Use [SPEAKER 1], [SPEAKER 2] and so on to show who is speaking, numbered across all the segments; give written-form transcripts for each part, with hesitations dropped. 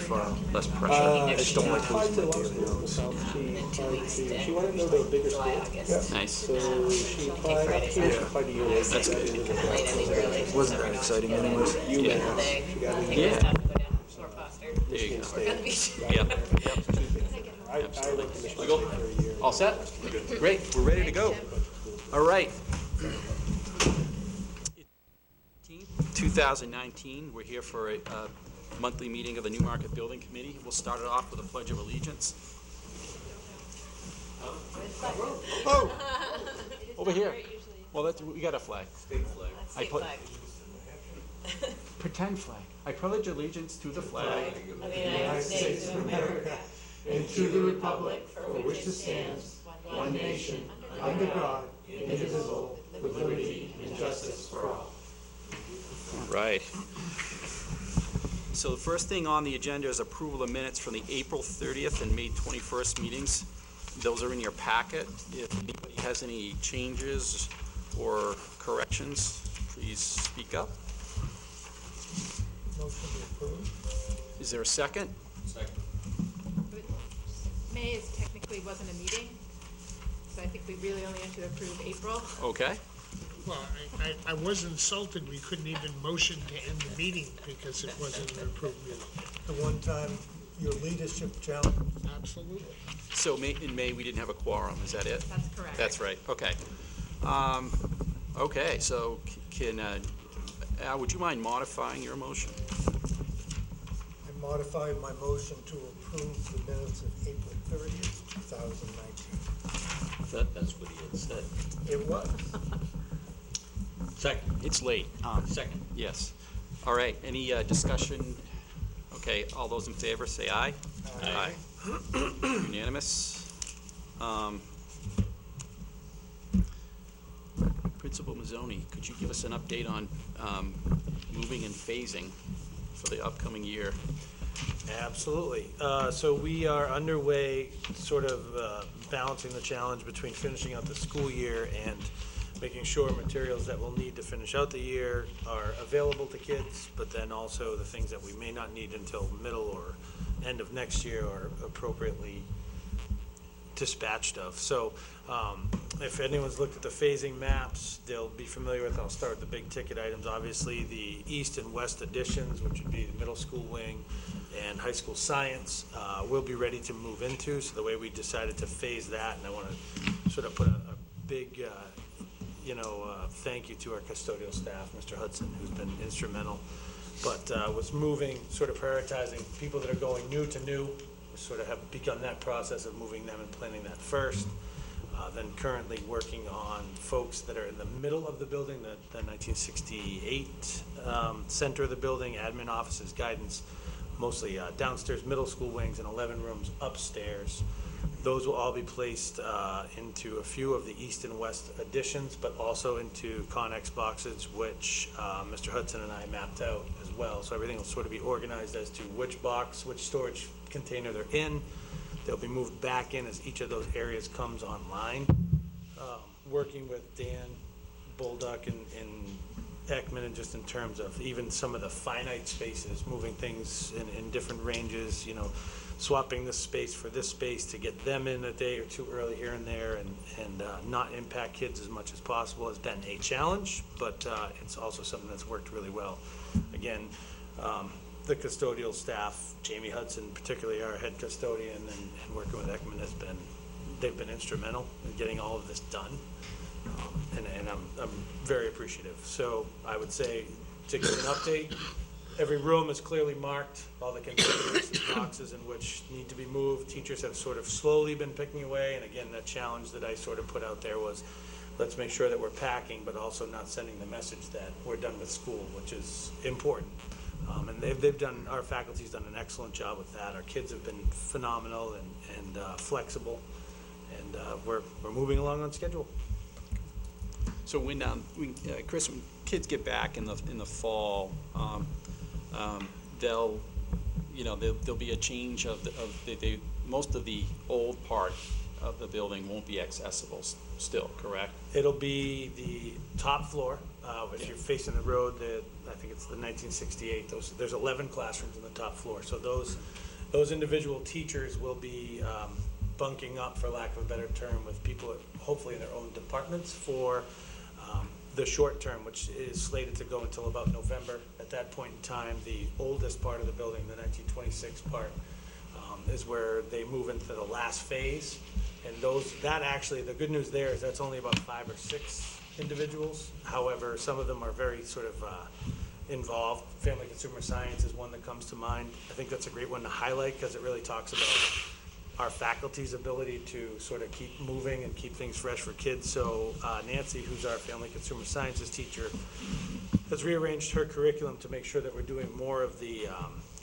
[SPEAKER 1] less pressure.
[SPEAKER 2] I just don't like losing my daily notes.
[SPEAKER 3] She wanted to go to a bigger school.
[SPEAKER 1] Nice.
[SPEAKER 3] So she applied up here. She applied to UMass.
[SPEAKER 1] That's good.
[SPEAKER 2] Wasn't that exciting anyways?
[SPEAKER 3] UMass. She got in
[SPEAKER 1] Yeah. There you go.
[SPEAKER 3] State.
[SPEAKER 1] Yep.
[SPEAKER 3] I worked in Michigan State for a year.
[SPEAKER 1] All set? Great. We're ready to go. All right. 2019, we're here for a monthly meeting of the Newmarket Building Committee. We'll start it off with a Pledge of Allegiance. Oh! Over here. Well, we got a flag.
[SPEAKER 4] State flag.
[SPEAKER 1] State flag. Pretend flag. I pledge allegiance to the flag
[SPEAKER 4] of the United States of America and to the republic for which it stands, one nation, under God, indivisible, with liberty and justice for all.
[SPEAKER 1] All right. So the first thing on the agenda is approval of minutes from the April 30th and May 21st meetings. Those are in your packet. If anybody has any changes or corrections, please speak up.
[SPEAKER 3] Motion to approve.
[SPEAKER 1] Is there a second?
[SPEAKER 4] Second.
[SPEAKER 5] May technically wasn't a meeting, so I think we really only have to approve April.
[SPEAKER 1] Okay.
[SPEAKER 6] Well, I was insulted, we couldn't even motion to end the meeting because it wasn't an approved meeting.
[SPEAKER 3] The one time your leadership challenge.
[SPEAKER 6] Absolutely.
[SPEAKER 1] So in May, we didn't have a quorum, is that it?
[SPEAKER 5] That's correct.
[SPEAKER 1] That's right, okay. Okay, so can, Al, would you mind modifying your motion?
[SPEAKER 3] I modified my motion to approve the minutes of April 30th, 2019.
[SPEAKER 4] I thought that's what he had said.
[SPEAKER 3] It was.
[SPEAKER 4] Second.
[SPEAKER 1] It's late.
[SPEAKER 4] Second.
[SPEAKER 1] Yes. All right, any discussion? Okay, all those in favor say aye.
[SPEAKER 4] Aye.
[SPEAKER 1] Unanimous. Principal Mazzoni, could you give us an update on moving and phasing for the upcoming year?
[SPEAKER 7] Absolutely. So we are underway sort of balancing the challenge between finishing out the school year and making sure materials that we'll need to finish out the year are available to kids, but then also the things that we may not need until middle or end of next year are appropriately dispatched of. So if anyone's looked at the phasing maps, they'll be familiar with, I'll start with the big ticket items. Obviously the east and west additions, which would be the middle school wing and high school science, will be ready to move into. So the way we decided to phase that, and I want to sort of put a big thank you to our custodial staff, Mr. Hudson, who's been instrumental, but was moving, sort of prioritizing people that are going new to new. We sort of have begun that process of moving them and planning that first. Then currently working on folks that are in the middle of the building, the 1968 center of the building, admin offices, guidance, mostly downstairs middle school wings and 11 rooms upstairs. Those will all be placed into a few of the east and west additions, but also into Connex boxes, which Mr. Hudson and I mapped out as well. So everything will sort of be organized as to which box, which storage container they're in. They'll be moved back in as each of those areas comes online. Working with Dan Bolduck and Ekman, and just in terms of even some of the finite spaces, moving things in different ranges, swapping this space for this space to get them in a day or two early here and there, and not impact kids as much as possible has been a challenge, but it's also something that's worked really well. Again, the custodial staff, Jamie Hudson, particularly our head custodian, and working with Ekman they've been instrumental in getting all of this done, and I'm very appreciative. So I would say, to give an update, every room is clearly marked, all the containers and boxes in which need to be moved. Teachers have sort of slowly been picking away, and again, the challenge that I sort of put out there was, let's make sure that we're packing, but also not sending the message that we're done with school, which is important. And they've done, our faculty's done an excellent job with that. Our kids have been phenomenal and flexible, and we're moving along on schedule.
[SPEAKER 1] So when Chris, when kids get back in the fall, there'll be a change of most of the old part of the building won't be accessible still, correct?
[SPEAKER 7] It'll be the top floor. If you're facing the road, I think it's the 1968, there's 11 classrooms on the top floor. So those individual teachers will be bunking up, for lack of a better term, with people hopefully in their own departments for the short term, which is slated to go until about November. At that point in time, the oldest part of the building, the 1926 part, is where they move into the last phase. And that actually, the good news there is that's only about 5 or 6 individuals. However, some of them are very sort of involved. Family Consumer Science is one that comes to mind. I think that's a great one to highlight because it really talks about our faculty's ability to sort of keep moving and keep things fresh for kids. So Nancy, who's our Family Consumer Sciences teacher, has rearranged her curriculum to make sure that we're doing more of the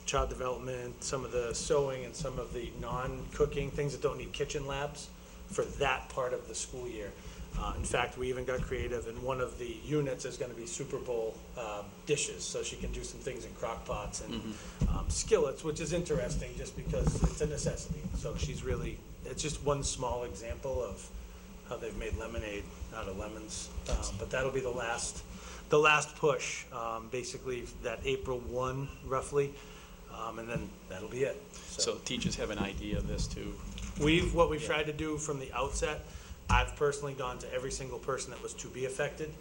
[SPEAKER 7] child development, some of the sewing, and some of the non-cooking, things that don't need kitchen labs for that part of the school year. In fact, we even got creative, and one of the units is going to be Super Bowl dishes, so she can do some things in crock pots and skillets, which is interesting just because it's a necessity. So it's just one small example of how they've made lemonade out of lemons. But that'll be the last push, basically that April 1 roughly, and then that'll be it.
[SPEAKER 1] So teachers have an idea of this too?
[SPEAKER 7] What we've tried to do from the outset, I've personally gone to every single person that was to be affected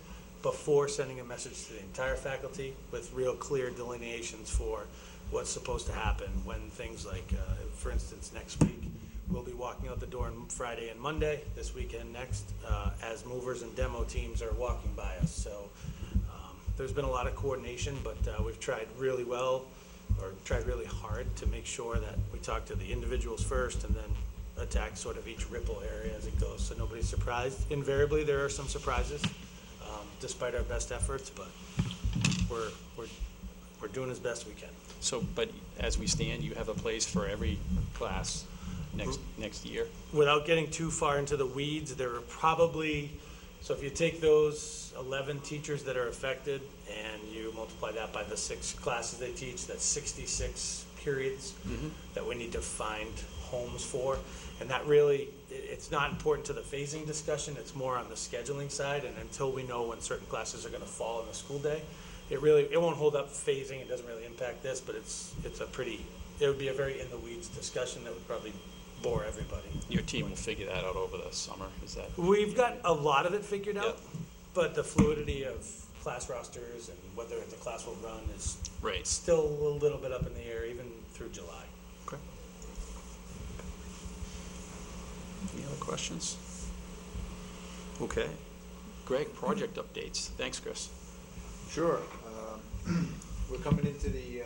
[SPEAKER 7] before sending a message to the entire faculty with real clear delineations for what's supposed to happen when things like, for instance, next week, we'll be walking out the door on Friday and Monday, this weekend next, as movers and demo teams are walking by us. So there's been a lot of coordination, but we've tried really hard to make sure that we talk to the individuals first and then attack sort of each ripple area as it goes, so nobody's surprised. Invariably, there are some surprises, despite our best efforts, but we're doing as best we can.
[SPEAKER 1] So, but as we stand, you have a place for every class next year?
[SPEAKER 7] Without getting too far into the weeds, there are probably, so if you take those 11 teachers that are affected and you multiply that by the 6 classes they teach, that's 66 periods that we need to find homes for. And that really, it's not important to the phasing discussion, it's more on the scheduling side, and until we know when certain classes are gonna fall in the school day, it won't hold up phasing, it doesn't really impact this, but it would be a very in-the-weeds discussion that would probably bore everybody.
[SPEAKER 1] Your team will figure that out over the summer, is that?
[SPEAKER 7] We've got a lot of it figured out,
[SPEAKER 1] Yep.
[SPEAKER 7] but the fluidity of class rosters and whether the class will run is
[SPEAKER 1] Right.
[SPEAKER 7] still a little bit up in the air, even through July.
[SPEAKER 1] Okay. Any other questions? Okay. Greg, project updates. Thanks, Chris.
[SPEAKER 2] Sure. We're coming into the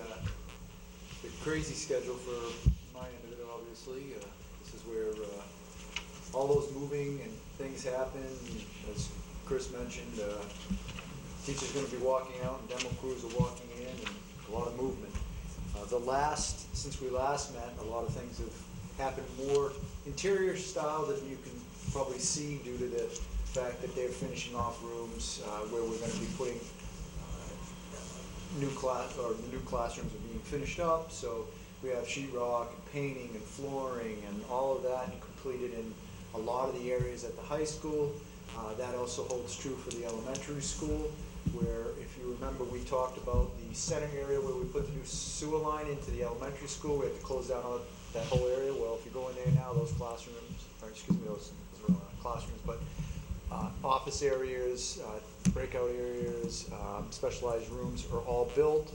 [SPEAKER 2] crazy schedule for my end of it, obviously. This is where all those moving and things happen. As Chris mentioned, teachers are going to be walking out and demo crews are walking in, and a lot of movement. Since we last met, a lot of things have happened more interior style than you can probably see due to the fact that they're finishing off rooms where we're going to be putting the new classrooms are being finished up. So we have sheetrock and painting and flooring and all of that completed in a lot of the areas at the high school. That also holds true for the elementary school, where if you remember, we talked about the center area where we put the new sewer line into the elementary school. We have to close down that whole area. Well, if you go in there now, those classrooms, or excuse me, those are not classrooms, but office areas, breakout areas, specialized rooms are all built,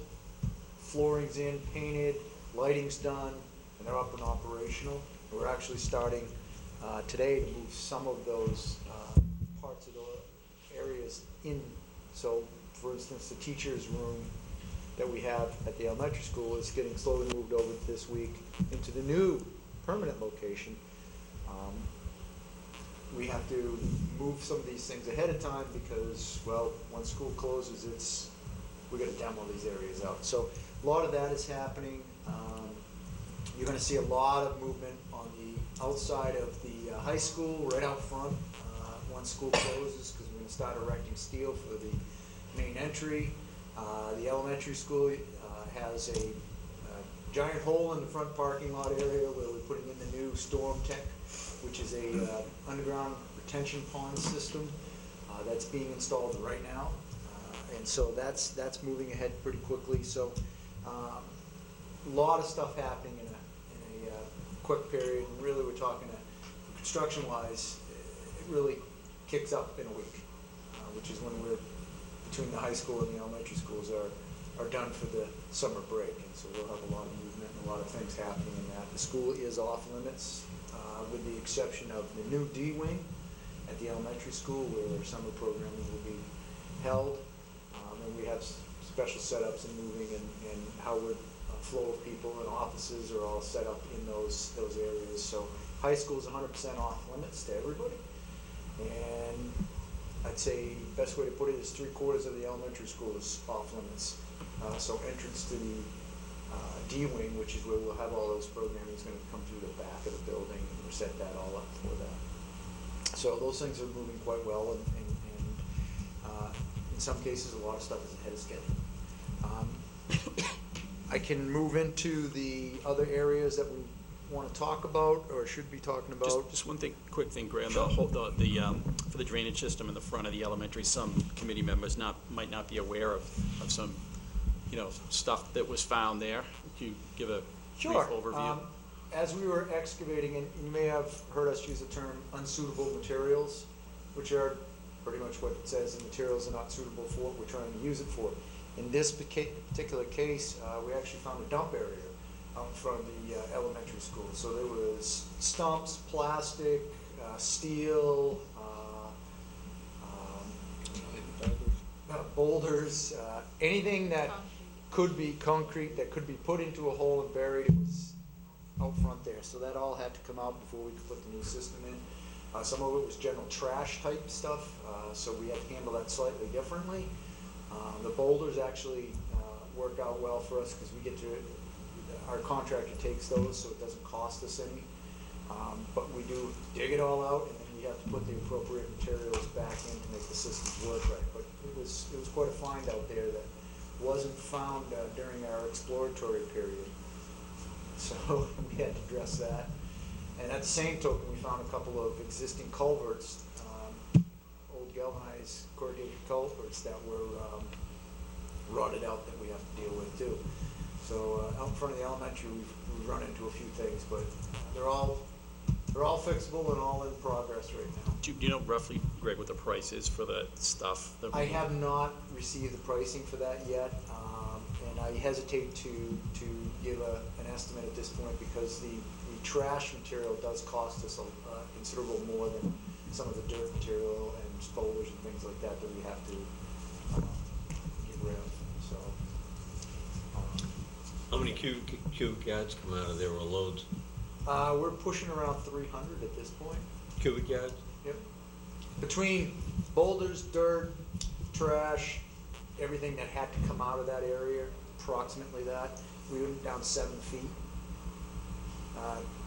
[SPEAKER 2] flooring's in, painted, lighting's done, and they're up and operational. And we're actually starting today to move some of those parts of the areas in. So, for instance, the teacher's room that we have at the elementary school is getting slowly moved over this week into the new permanent location. We have to move some of these things ahead of time because, well, when school closes, we got to demo these areas out. So a lot of that is happening. You're going to see a lot of movement on the outside of the high school, right out front, once school closes, because we're going to start erecting steel for the main entry. The elementary school has a giant hole in the front parking lot area where we're putting in the new storm tech, which is a underground retention pond system that's being installed right now. And so that's moving ahead pretty quickly, so, a lot of stuff happening in a quick period, and really we're talking, construction-wise, it really kicks up in a week, which is when we're, between the high school and the elementary schools are done for the summer break, and so we'll have a lot of movement and a lot of things happening in that. The school is off limits, with the exception of the new D wing at the elementary school, where summer programming will be held, and we have special setups and moving and how we're flow of people and offices are all set up in those areas. So high school is 100% off limits to everybody, and I'd say best way to put it is 3/4 of the elementary school is off limits. So entrance to the D wing, which is where we'll have all those programming, is going to come through the back of the building, and we'll set that all up for that. So those things are moving quite well, and in some cases, a lot of stuff is ahead of schedule. I can move into the other areas that we want to talk about, or should be talking about.
[SPEAKER 1] Just one thing, quick thing, Graham, for the drainage system in the front of the elementary, some committee members might not be aware of some, stuff that was found there. Could you give a brief
[SPEAKER 2] Sure.
[SPEAKER 1] overview?
[SPEAKER 2] As we were excavating, and you may have heard us use the term unsuitable materials, which are pretty much what it says, the materials are not suitable for what we're trying to use it for. In this particular case, we actually found a dump area out in front of the elementary school. So there was stumps, plastic, steel, boulders, anything that could be concrete, that could be put into a hole and buried. It was out front there. So that all had to come out before we could put the new system in. Some of it was general trash type stuff, so we had to handle that slightly differently. The boulders actually work out well for us because we get to, our contractor takes those, so it doesn't cost us any. But we do dig it all out, and then we have to put the appropriate materials back in to make the systems work right. But it was quite a find out there that wasn't found during our exploratory period. So we had to address that. And at the same token, we found a couple of existing culverts, old galvanized corrugated culverts that were rotted out that we have to deal with too. So out in front of the elementary, we've run into a few things, but they're all fixable and all in progress right now.
[SPEAKER 1] Do you know roughly, Greg, what the price is for the stuff?
[SPEAKER 2] I have not received the pricing for that yet, and I hesitate to give an estimate at this point because the trash material does cost us considerable more than some of the dirt material and boulders and things like that we have to get rid of. So,
[SPEAKER 4] How many cubic yards come out of there, or loads?
[SPEAKER 2] we're pushing around 300 at this point.
[SPEAKER 4] Cubic yards?
[SPEAKER 2] Yep. Between boulders, dirt, trash, everything that had to come out of that area, approximately that, we went down 7 feet.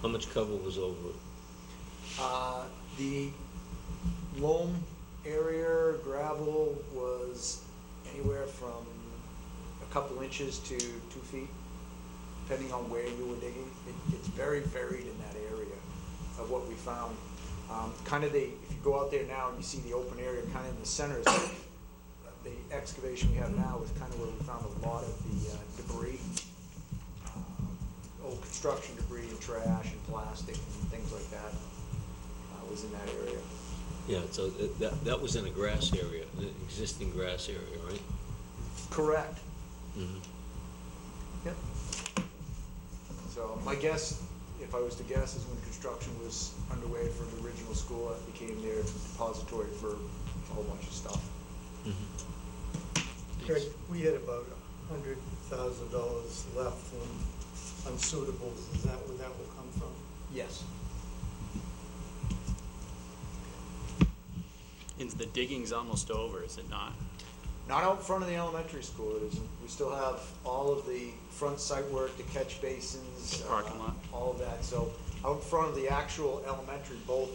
[SPEAKER 4] How much cover was over it?
[SPEAKER 2] The loam area, gravel, was anywhere from a couple inches to 2 feet, depending on where you were digging. It's very varied in that area of what we found. If you go out there now and you see the open area kind of in the center, the excavation we have now is kind of where we found a lot of the debris. Old construction debris and trash and plastic and things like that was in that area.
[SPEAKER 4] Yeah, so that was in a grass area, an existing grass area, right?
[SPEAKER 2] Correct.
[SPEAKER 4] Mm-hmm.
[SPEAKER 2] Yep. So my guess, if I was to guess, is when construction was underway for the original school, it became their depository for a whole bunch of stuff.
[SPEAKER 4] Mm-hmm.
[SPEAKER 3] Greg, we had about $100,000 left in unsuitables. Is that where that will come from?
[SPEAKER 2] Yes.
[SPEAKER 1] And the digging's almost over, is it not?
[SPEAKER 2] Not out in front of the elementary school, it isn't. We still have all of the front site work, the catch basins.
[SPEAKER 1] The parking lot.
[SPEAKER 2] All of that. So out in front of the actual elementary, both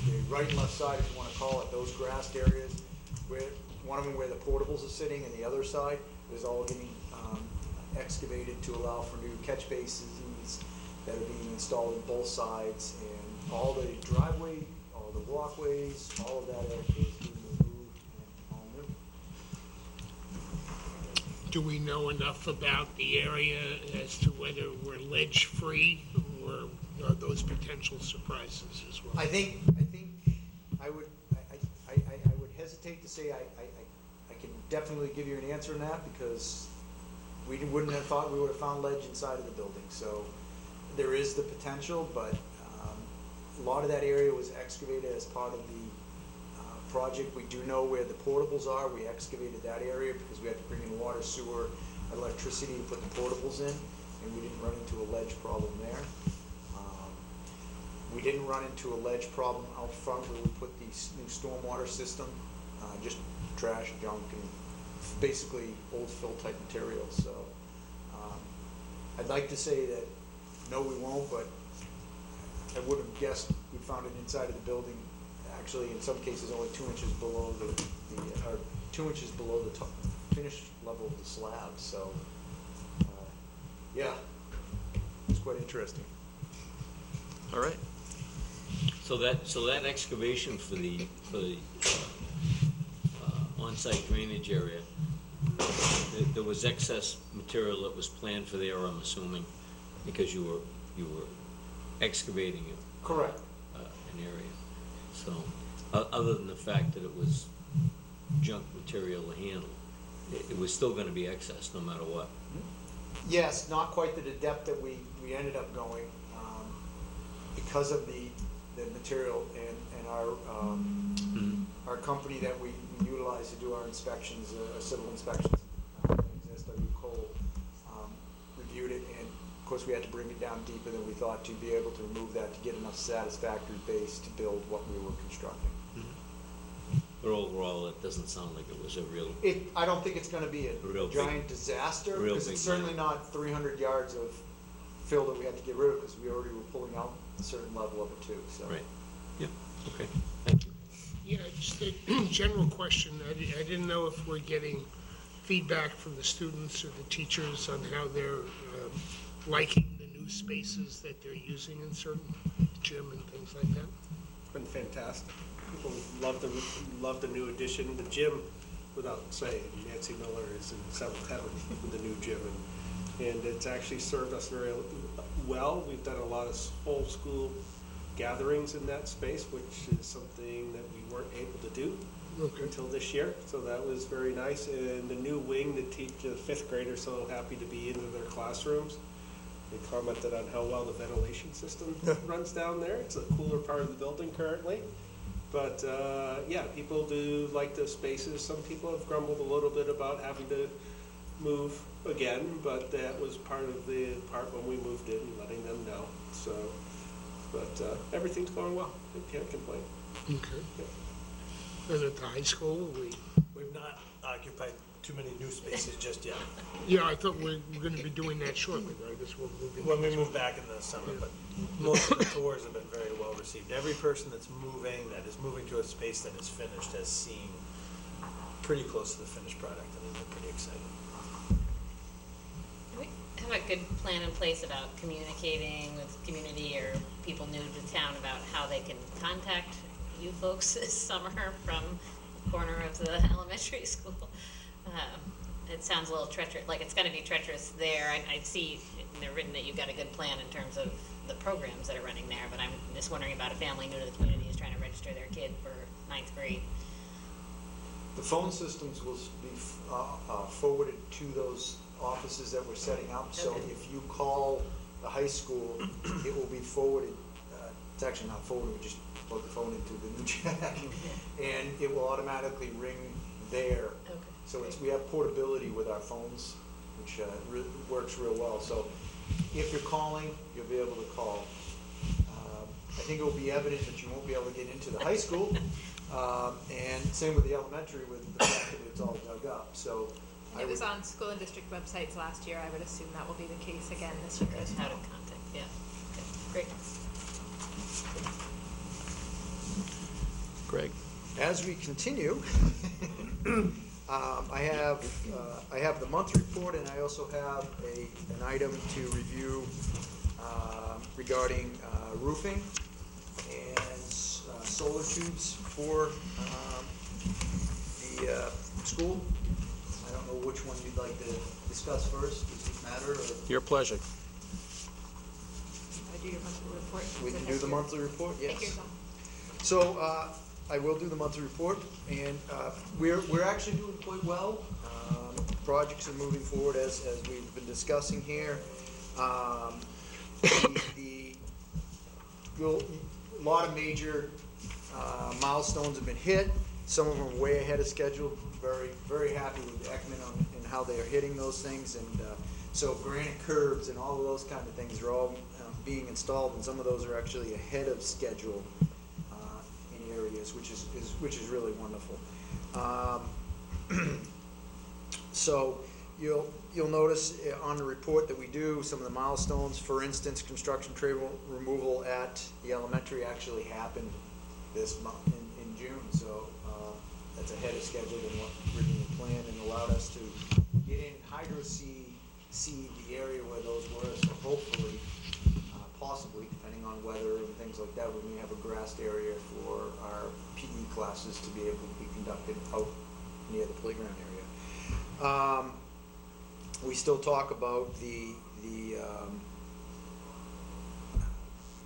[SPEAKER 2] the right and left side, if you want to call it, those grassed areas, where one of them where the portables are sitting and the other side is all getting excavated to allow for new catch basins that are being installed on both sides, and all the driveway, all the walkways, all of that is being removed and all new.
[SPEAKER 6] Do we know enough about the area as to whether we're ledge-free, or are those potential surprises as well?
[SPEAKER 2] I think I would hesitate to say I can definitely give you an answer on that, because we wouldn't have thought we would have found ledge inside of the building. So there is the potential, but a lot of that area was excavated as part of the project. We do know where the portables are. We excavated that area because we had to bring in water, sewer, and electricity to put the portables in, and we didn't run into a ledge problem there. We didn't run into a ledge problem out front where we put the new stormwater system, just trash, junk, and basically old fill type material. So I'd like to say that no, we won't, but I would have guessed we found it inside of the building. Actually, in some cases, only 2 inches below or 2 inches below the top finished level of the slab. So yeah, it's quite interesting.
[SPEAKER 1] All right.
[SPEAKER 8] So that excavation for the on-site drainage area, there was excess material that was planned for there, I'm assuming, because you were excavating it.
[SPEAKER 2] Correct.
[SPEAKER 8] An area. So, other than the fact that it was junk material to handle, it was still gonna be excess no matter what.
[SPEAKER 2] Yes, not quite to the depth that we ended up going, because of the material and our company that we utilize to do our inspections, civil inspections, SW Cole, reviewed it, and of course we had to bring it down deeper than we thought to be able to remove that to get enough satisfactory base to build what we were constructing.
[SPEAKER 8] But overall, it doesn't sound like it was a real,
[SPEAKER 2] I don't think it's gonna be a
[SPEAKER 8] Real big-
[SPEAKER 2] giant disaster,
[SPEAKER 8] real
[SPEAKER 2] because
[SPEAKER 8] big
[SPEAKER 2] it's certainly not 300 yards of fill that we had to get rid of, because we already were pulling out a certain level of it too, so.
[SPEAKER 8] right, yeah, okay, thank you.
[SPEAKER 6] Yeah, just a general question. I didn't know if we're getting feedback from the students or the teachers on how they're liking the new spaces that they're using in certain gym and things like that.
[SPEAKER 9] It's been fantastic. People love the new addition. The gym, without saying, Nancy Miller is in seventh heaven with the new gym, and it's actually served us very well. We've done a lot of whole school gatherings in that space, which is something that we weren't able to do until this year. So that was very nice. And the new wing to teach the fifth graders so happy to be into their classrooms. They commented on how well the ventilation system runs down there. It's a cooler part of the building currently. But yeah, people do like those spaces. Some people have grumbled a little bit about having to move again, but that was part of the part when we moved in, letting them know. So, but everything's going well. We can't complain.
[SPEAKER 6] Okay. And at the high school,
[SPEAKER 7] We've not occupied too many new spaces just yet.
[SPEAKER 6] yeah, I thought we're gonna be doing that shortly, right? That's what we're
[SPEAKER 7] When we move back in the summer, but most of the tours have been very well received. Every person that is moving to a space that is finished has seen pretty close to the finished product, and they're pretty excited.
[SPEAKER 10] We have a good plan in place about communicating with community or people new to town about how they can contact you folks this summer from the corner of the elementary school. It sounds a little treacherous, like it's gonna be treacherous there. I see in there written that you've got a good plan in terms of the programs that are running there, but I'm just wondering about a family new to the community who's trying to register their kid for 9th grade.
[SPEAKER 2] The phone systems will be forwarded to those offices that we're setting up. So
[SPEAKER 10] Okay.
[SPEAKER 2] if you call the high school, it will be forwarded. It's actually not forwarded, we just plug the phone into the new jack, and it will automatically ring there.
[SPEAKER 10] Okay.
[SPEAKER 2] So we have portability with our phones, which works real well. So if you're calling, you'll be able to call. I think it will be evident that you won't be able to get into the high school, and same with the elementary, with the fact that it's all dug up. So
[SPEAKER 5] It was on school and district websites last year. I would assume that will be the case again this year as
[SPEAKER 10] How
[SPEAKER 5] well.
[SPEAKER 10] to contact, yeah. Okay, great.
[SPEAKER 1] Greg?
[SPEAKER 2] as we continue, I have the month report, and I also have an item to review regarding roofing and solar tubes for the school. I don't know know which one you'd like to discuss first. Does it matter, or
[SPEAKER 1] Your pleasure.
[SPEAKER 5] I do your monthly report.
[SPEAKER 2] we can do the monthly report?
[SPEAKER 5] Take
[SPEAKER 2] Yes.
[SPEAKER 5] yours off.
[SPEAKER 2] So, I will do the monthly report, and we're actually doing quite well. Projects are moving forward as we've been discussing here. A lot of major milestones have been hit. Some of them are way ahead of schedule. Very, very happy with Ekman and how they are hitting those things. And so granite curbs and all of those kind of things are all being installed, and some of those are actually ahead of schedule in areas, which is really wonderful. So you'll notice on the report that we do some of the milestones. For instance, construction tree removal at the elementary actually happened this month in June. So that's ahead of schedule than what originally planned, and allowed us to get in hydro-seed the area where those were. So hopefully, possibly, depending on weather and things like that, we may have a grassed area for our PE classes to be able to be conducted out near the playground area. We still talk about the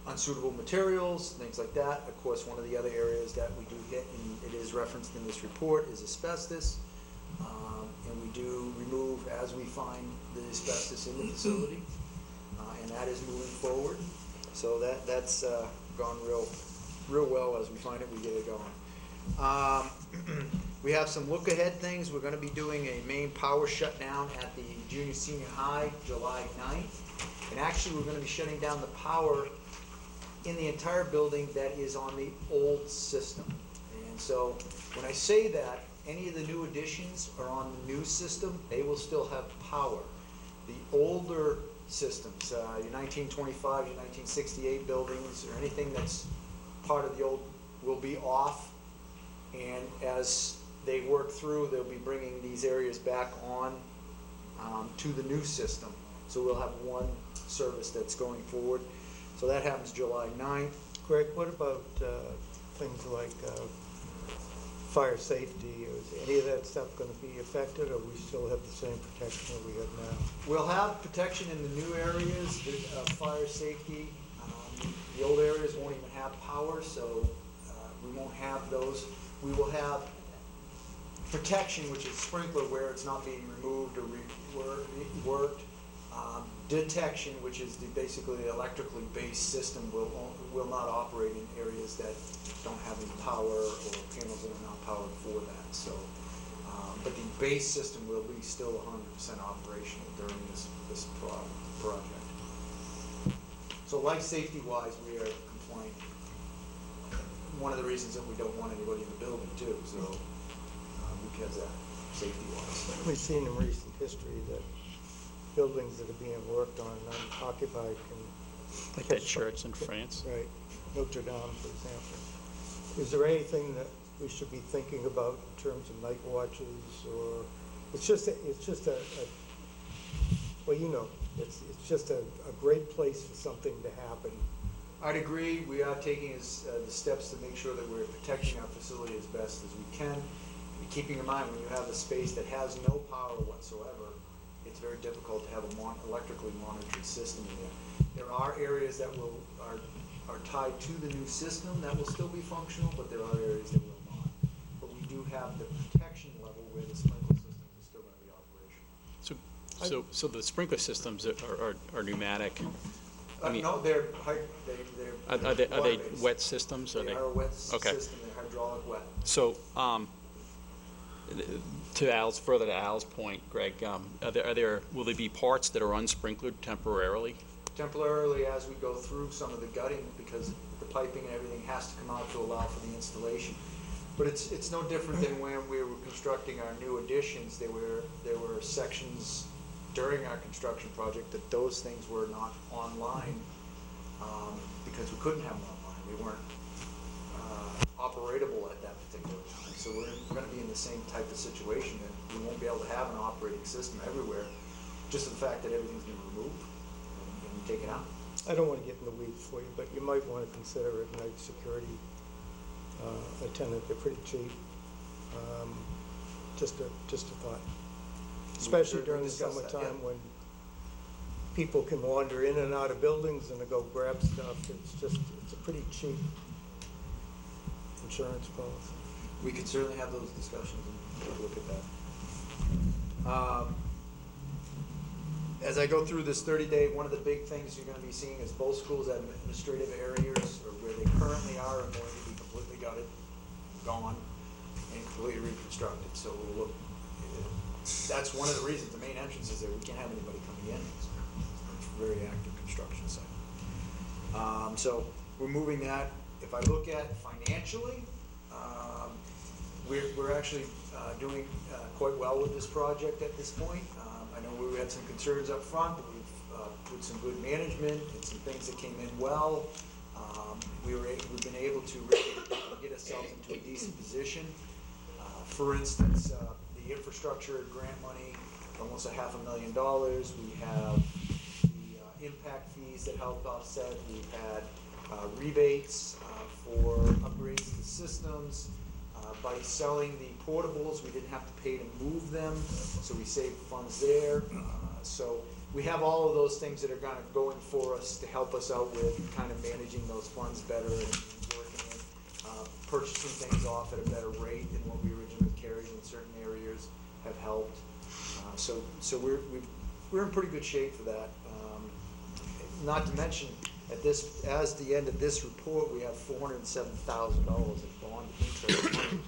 [SPEAKER 2] unsuitable materials, things like that. Of course, one of the other areas that we do hit, and it is referenced in this report, is asbestos. And we do remove as we find the asbestos in the facility, and that is moving forward. So that's gone real well. As we find it, we get it going. We have some look-ahead things. We're gonna be doing a main power shutdown at the junior senior high, July 9th. And actually, we're gonna be shutting down the power in the entire building that is on the old system. And so, when I say that, any of the new additions are on the new system, they will still have power. The older systems, your 1925, your 1968 buildings, or anything that's part of the old, will be off. And as they work through, they'll be bringing these areas back on to the new system. So we'll have one service that's going forward. So that happens July 9th.
[SPEAKER 3] Greg, what about things like fire safety? Is any of that stuff going to be affected, or we still have the same protection that we have now?
[SPEAKER 2] We'll have protection in the new areas, fire safety. The old areas won't even have power, so we won't have those. We will have protection, which is sprinkler, where it's not being removed or worked. Detection, which is basically the electrically based system, will not operate in areas that don't have any power or panels that are not powered for that. So, but the base system will be still 100% operational during this project. So, life safety wise, we are compliant. One of the reasons that we don't want anybody in the building too. So, because of that, safety wise.
[SPEAKER 3] We've seen in recent history that buildings that are being worked on and unoccupied can...
[SPEAKER 1] Like that church in France.
[SPEAKER 3] Right, Notre Dame, for example. Is there anything that we should be thinking about in terms of night watches, or... It's just well, you know, it's just a great place for something to happen.
[SPEAKER 2] I'd agree. We are taking the steps to make sure that we're protecting our facility as best as we can. Keeping in mind, when you have a space that has no power whatsoever, it's very difficult to have a electrically monitored system in there. There are areas that are tied to the new system that will still be functional, but there are areas that will not. But we do have the protection level where the sprinkler systems are still going to be operational.
[SPEAKER 1] So the sprinkler systems are pneumatic. I mean,
[SPEAKER 2] No, they're
[SPEAKER 1] are they
[SPEAKER 2] water-based.
[SPEAKER 1] wet systems?
[SPEAKER 2] They are a wet
[SPEAKER 1] Okay.
[SPEAKER 2] system. They're hydraulic wet.
[SPEAKER 1] So, further to Al's point, Greg, will there be parts that are unsprinkled temporarily?
[SPEAKER 2] Temporarily, as we go through some of the gutting, because the piping and everything has to come out to allow for the installation. But it's no different than when we were constructing our new additions. There were sections during our construction project that those things were not online because we couldn't have them online. They weren't operatable at that particular time. So we're going to be in the same type of situation, that we won't be able to have an operating system everywhere, just the fact that everything's been removed and taken out.
[SPEAKER 3] I don't want to get in the weeds for you, but you might want to consider a night security attendant. They're pretty cheap. Just a thought. Especially during the
[SPEAKER 2] discussed that,
[SPEAKER 3] summertime
[SPEAKER 2] yeah.
[SPEAKER 3] when people can wander in and out of buildings and to go grab stuff. It's a pretty cheap insurance policy.
[SPEAKER 2] We could certainly have those discussions and take a look at that. As I go through this 30-day, one of the big things you're gonna be seeing is both schools have administrative areas, or where they currently are going to be completely gutted, gone, and completely reconstructed. So we'll look, that's one of the reasons, the main entrance is there, we can't have anybody coming in. It's a very active construction site. So we're moving that. If I look at financially, we're actually doing quite well with this project at this point. I know we had some concerns up front, but we've put some good management and some things that came in well. We've been able to really get ourselves into a decent position. For instance, the infrastructure grant money, almost $500,000. We have the impact fees that helped offset. We've had rebates for upgrades to the systems. By selling the portables, we didn't have to pay to move them, so we saved funds there. So we have all of those things that are kind of going for us to help us out with kind of managing those funds better and working in purchasing things off at a better rate than what we originally carried in certain areas have helped. So we're in pretty good shape for that. Not to mention, as the end of this report, we have $407,000 in bond interest money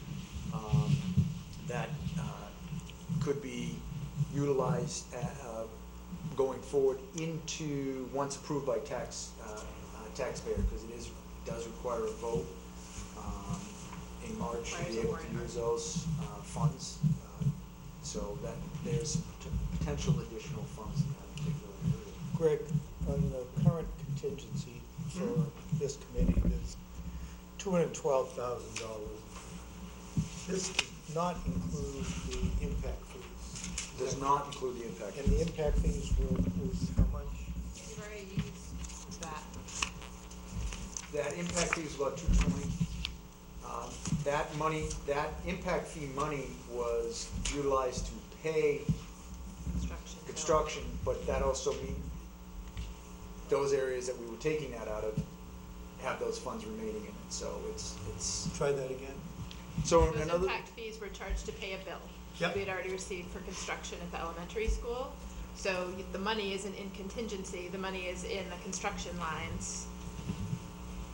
[SPEAKER 2] that could be utilized going forward into, once approved by taxpayer, because it does require a vote in March to be able to use those funds. So that there's potential additional funds in that particular area.
[SPEAKER 3] Greg, on the current contingency for this committee, there's $212,000. This does not include the impact fees.
[SPEAKER 2] Does not include the impact.
[SPEAKER 3] And the impact fees was how much?
[SPEAKER 5] We've already used that.
[SPEAKER 2] That impact fee is about $220. That money, that impact fee money was utilized to pay construction, but that also means those areas that we were taking that out of have those funds remaining in it. So it's.
[SPEAKER 3] Try that again.
[SPEAKER 2] So
[SPEAKER 5] Those
[SPEAKER 2] another.
[SPEAKER 5] impact fees were charged to pay a bill.
[SPEAKER 3] Yep.
[SPEAKER 5] We had already received for construction at the elementary school. So the money isn't in contingency, the money is in the construction lines,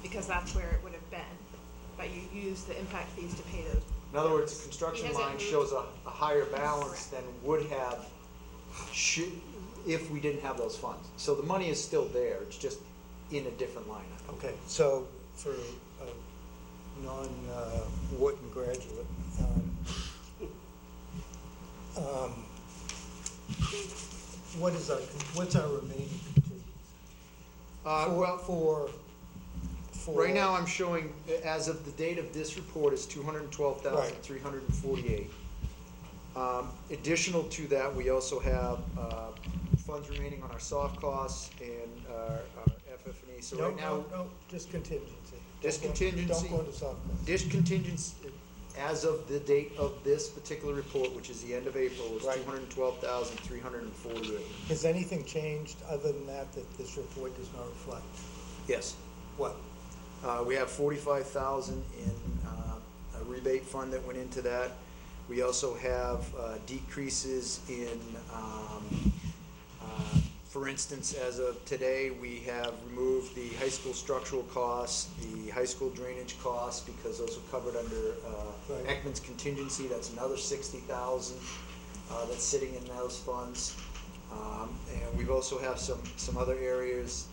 [SPEAKER 5] because that's where it would have been. But you use the impact fees to pay those.
[SPEAKER 2] In other words, the construction line shows a higher balance than would have if we didn't have those funds. So the money is still there, it's just in a different line.
[SPEAKER 3] Okay, so for a non-Wharton graduate, what's our remaining contingency? For
[SPEAKER 2] Right now, I'm showing, as of the date of this report, is $212,348. Additional to that, we also have funds remaining on our soft costs and our FF&E. So right now,
[SPEAKER 3] No, just contingency.
[SPEAKER 2] This contingency.
[SPEAKER 3] Don't go into soft costs.
[SPEAKER 2] this contingency, as of the date of this particular report, which is the end of April, was
[SPEAKER 3] Right.
[SPEAKER 2] $212,348.
[SPEAKER 3] Has anything changed other than that this report does not reflect?
[SPEAKER 2] Yes.
[SPEAKER 3] What?
[SPEAKER 2] We have $45,000 in a rebate fund that went into that. We also have decreases in, for instance, as of today, we have removed the high school structural costs, the high school drainage costs, because those are covered under
[SPEAKER 3] Right.
[SPEAKER 2] Ekman's contingency. That's another $60,000 that's sitting in those funds. And we've also have some other areas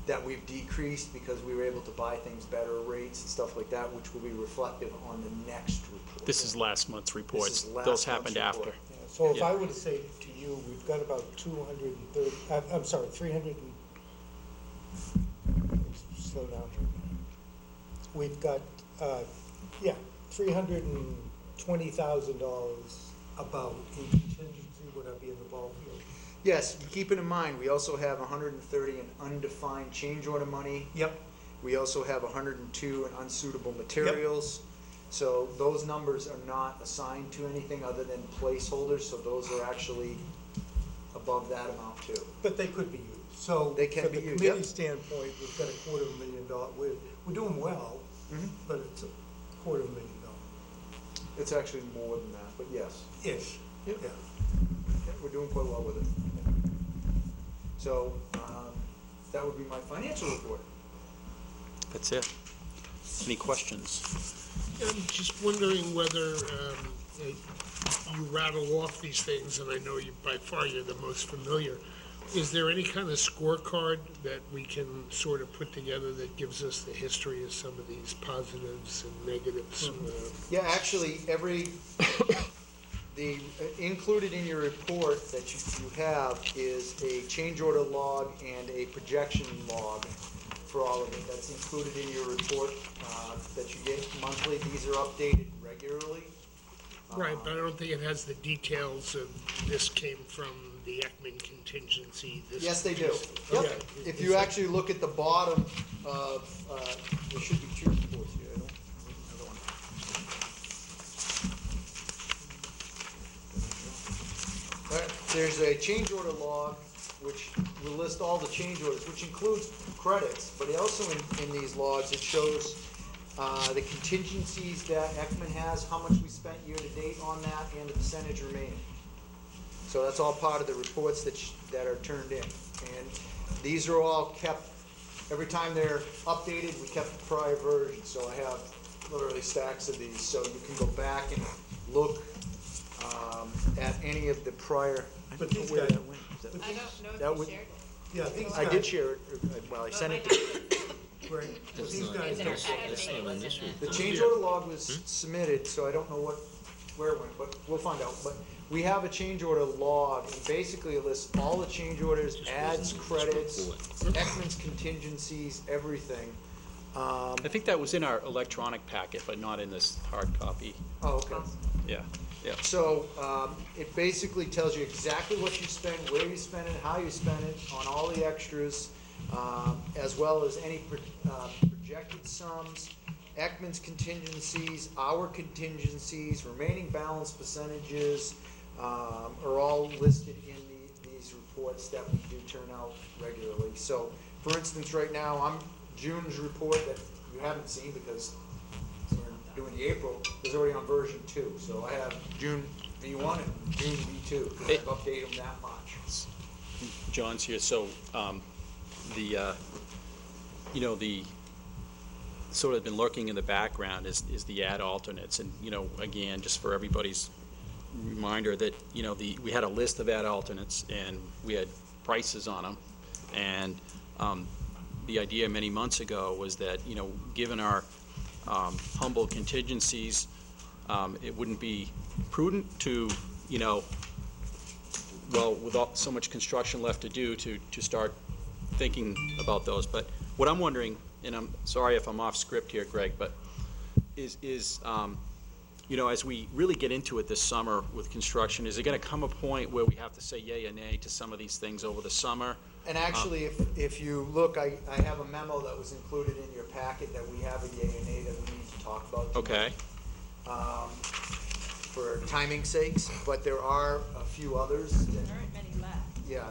[SPEAKER 2] that we've decreased because we were able to buy things better rates and stuff like that, which will be reflective on the next report.
[SPEAKER 1] This is last month's reports.
[SPEAKER 2] This is last
[SPEAKER 1] Those
[SPEAKER 2] month's
[SPEAKER 1] happened
[SPEAKER 2] report.
[SPEAKER 1] after.
[SPEAKER 3] Yeah, so if
[SPEAKER 1] Yeah.
[SPEAKER 3] I were to say to you, we've got about 230, I'm sorry, 300 and, slow down here. We've got, $320,000 about in contingency, would I be in the ballfield?
[SPEAKER 2] Yes, keeping in mind, we also have 130 in undefined change order money.
[SPEAKER 3] Yep.
[SPEAKER 2] We also have 102 in unsuitable materials. So those numbers are not assigned to anything other than placeholders, so those are actually above that amount too.
[SPEAKER 3] But they could be used. So
[SPEAKER 2] They can
[SPEAKER 3] from
[SPEAKER 2] be
[SPEAKER 3] the
[SPEAKER 2] used,
[SPEAKER 3] committee
[SPEAKER 2] yep.
[SPEAKER 3] standpoint, we've got $250,000, we're doing well, but it's $250,000.
[SPEAKER 2] It's actually more than that, but yes.
[SPEAKER 3] Ish,
[SPEAKER 2] Yep.
[SPEAKER 3] yeah.
[SPEAKER 2] Yeah, we're doing quite well with it. So, that would be my financial report.
[SPEAKER 1] That's it. Any questions?
[SPEAKER 6] I'm just wondering whether you rattle off these things, and I know you, by far, you're the most familiar. Is there any kind of scorecard that we can sort of put together that gives us the history of some of these positives and negatives?
[SPEAKER 2] Yeah, actually, included in your report that you have is a change order log and a projection log for all of it. That's included in your report that you get monthly. These are updated regularly.
[SPEAKER 6] Right, but I don't think it has the details of this came from the Ekman contingency. This
[SPEAKER 2] Yes, they do.
[SPEAKER 6] piece-
[SPEAKER 2] Yep.
[SPEAKER 6] Okay.
[SPEAKER 2] If you actually look at the bottom of, there should be two reports here. I don't have another one. All right, there's a change order log, which will list all the change orders, which includes credits, but also in these logs, it shows the contingencies that Ekman has, how much we spent year-to-date on that, and the percentage remaining. So that's all part of the reports that are turned in. And these are all kept, every time they're updated, we kept the prior version. So I have literally stacks of these, so you can go back and look at any of the prior.
[SPEAKER 3] But these
[SPEAKER 2] where
[SPEAKER 3] guys-
[SPEAKER 2] that went. Is that-
[SPEAKER 5] I don't know
[SPEAKER 2] That
[SPEAKER 5] if
[SPEAKER 2] would-
[SPEAKER 5] you shared it.
[SPEAKER 3] Yeah, these
[SPEAKER 2] I
[SPEAKER 3] guys,
[SPEAKER 2] did share it, well, I sent it to
[SPEAKER 3] right, these guys
[SPEAKER 10] It's in our
[SPEAKER 3] don't.
[SPEAKER 10] packet, maybe it was in
[SPEAKER 2] The
[SPEAKER 10] the.
[SPEAKER 2] change order log was submitted, so I don't know where it went, but we'll find out. But we have a change order log, and basically it lists all the change orders, adds, credits, Ekman's contingencies, everything.
[SPEAKER 1] I think that was in our electronic packet, but not in this hard copy.
[SPEAKER 2] Oh, okay.
[SPEAKER 1] Yeah, yeah.
[SPEAKER 2] So, it basically tells you exactly what you spent, where you spent it, how you spent it, on all the extras, as well as any projected sums, Ekman's contingencies, our contingencies, remaining balance percentages, are all listed in these reports that we do turn out regularly. So, for instance, right now, June's report that you haven't seen because we're doing the April, is already on version 2. So I have June V1 and June V2, because I've updated them that much.
[SPEAKER 1] John's here, so, the sort of been lurking in the background is the ad alternates, and, again, just for everybody's reminder that, we had a list of ad alternates, and we had prices on them, and, the idea many months ago was that, given our, humble contingencies, it wouldn't be prudent to, with so much construction left to do, to start thinking about those. But what I'm wondering, and I'm sorry if I'm off script here, Greg, but is as we really get into it this summer with construction, is it gonna come a point where we have to say yay or nay to some of these things over the summer?
[SPEAKER 2] And actually, if you look, I have a memo that was included in your packet that we have a yay and nay that we need to talk about.
[SPEAKER 1] Okay,
[SPEAKER 2] For timing sakes, but there are a few others.
[SPEAKER 5] There aren't many left.
[SPEAKER 2] Yeah,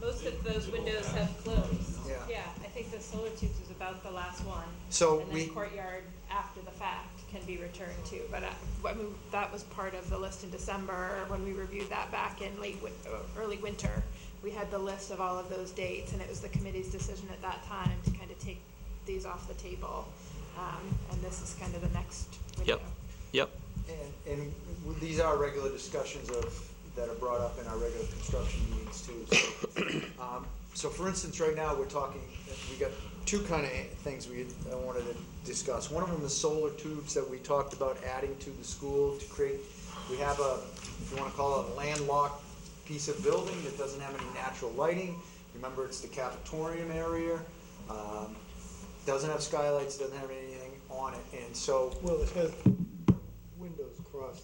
[SPEAKER 5] Most of those windows have closed.
[SPEAKER 2] Yeah.
[SPEAKER 5] Yeah, I think the solar tubes is about the last one.
[SPEAKER 2] So
[SPEAKER 5] And
[SPEAKER 2] we-
[SPEAKER 5] then courtyard after the fact can be returned to, but I mean, that was part of the list in December, when we reviewed that back in early winter. We had the list of all of those dates, and it was the committee's decision at that time to kind of take these off the table. And this is kind of the next window.
[SPEAKER 1] yep,
[SPEAKER 2] and these are regular discussions that are brought up in our regular construction meetings too. So for instance, right now, we're talking, we got two kind of things I wanted to discuss. One of them is solar tubes that we talked about adding to the school to create, we have if you want to call it a landlocked piece of building that doesn't have any natural lighting. Remember, it's the cafetorium area. Doesn't have skylights, doesn't have anything on it, and so,
[SPEAKER 3] Well, it has windows across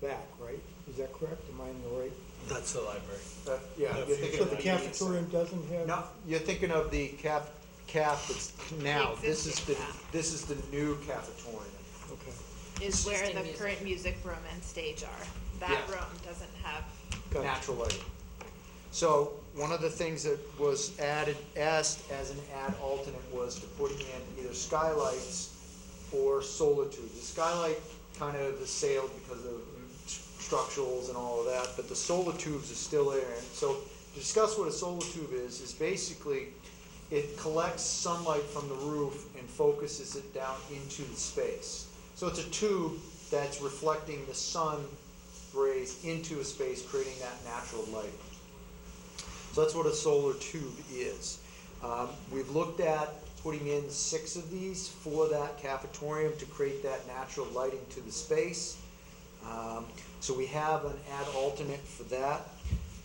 [SPEAKER 3] the back, right? Is that correct? Am I in the right?
[SPEAKER 7] That's the library.
[SPEAKER 2] yeah, you're thinking
[SPEAKER 3] So
[SPEAKER 2] of
[SPEAKER 3] the
[SPEAKER 2] the
[SPEAKER 3] cafetorium doesn't have?
[SPEAKER 2] No, you're thinking of the calf that's now.
[SPEAKER 5] The existing calf.
[SPEAKER 2] This is the new cafetorium.
[SPEAKER 3] Okay.
[SPEAKER 5] is where
[SPEAKER 10] Existing
[SPEAKER 5] the
[SPEAKER 10] music.
[SPEAKER 5] current music room and stage are. That
[SPEAKER 2] Yeah.
[SPEAKER 5] room doesn't have,
[SPEAKER 3] Got it.
[SPEAKER 2] natural lighting. So one of the things that was asked as an add alternate was to putting in either skylights or solar tubes. The skylight kind of is sailed because of structurals and all of that, but the solar tubes are still there. And so to discuss what a solar tube is basically it collects sunlight from the roof and focuses it down into the space. So it's a tube that's reflecting the sun rays into a space, creating that natural light. So that's what a solar tube is. We've looked at putting in 6 of these for that cafetorium to create that natural lighting to the space. So we have an add alternate for that.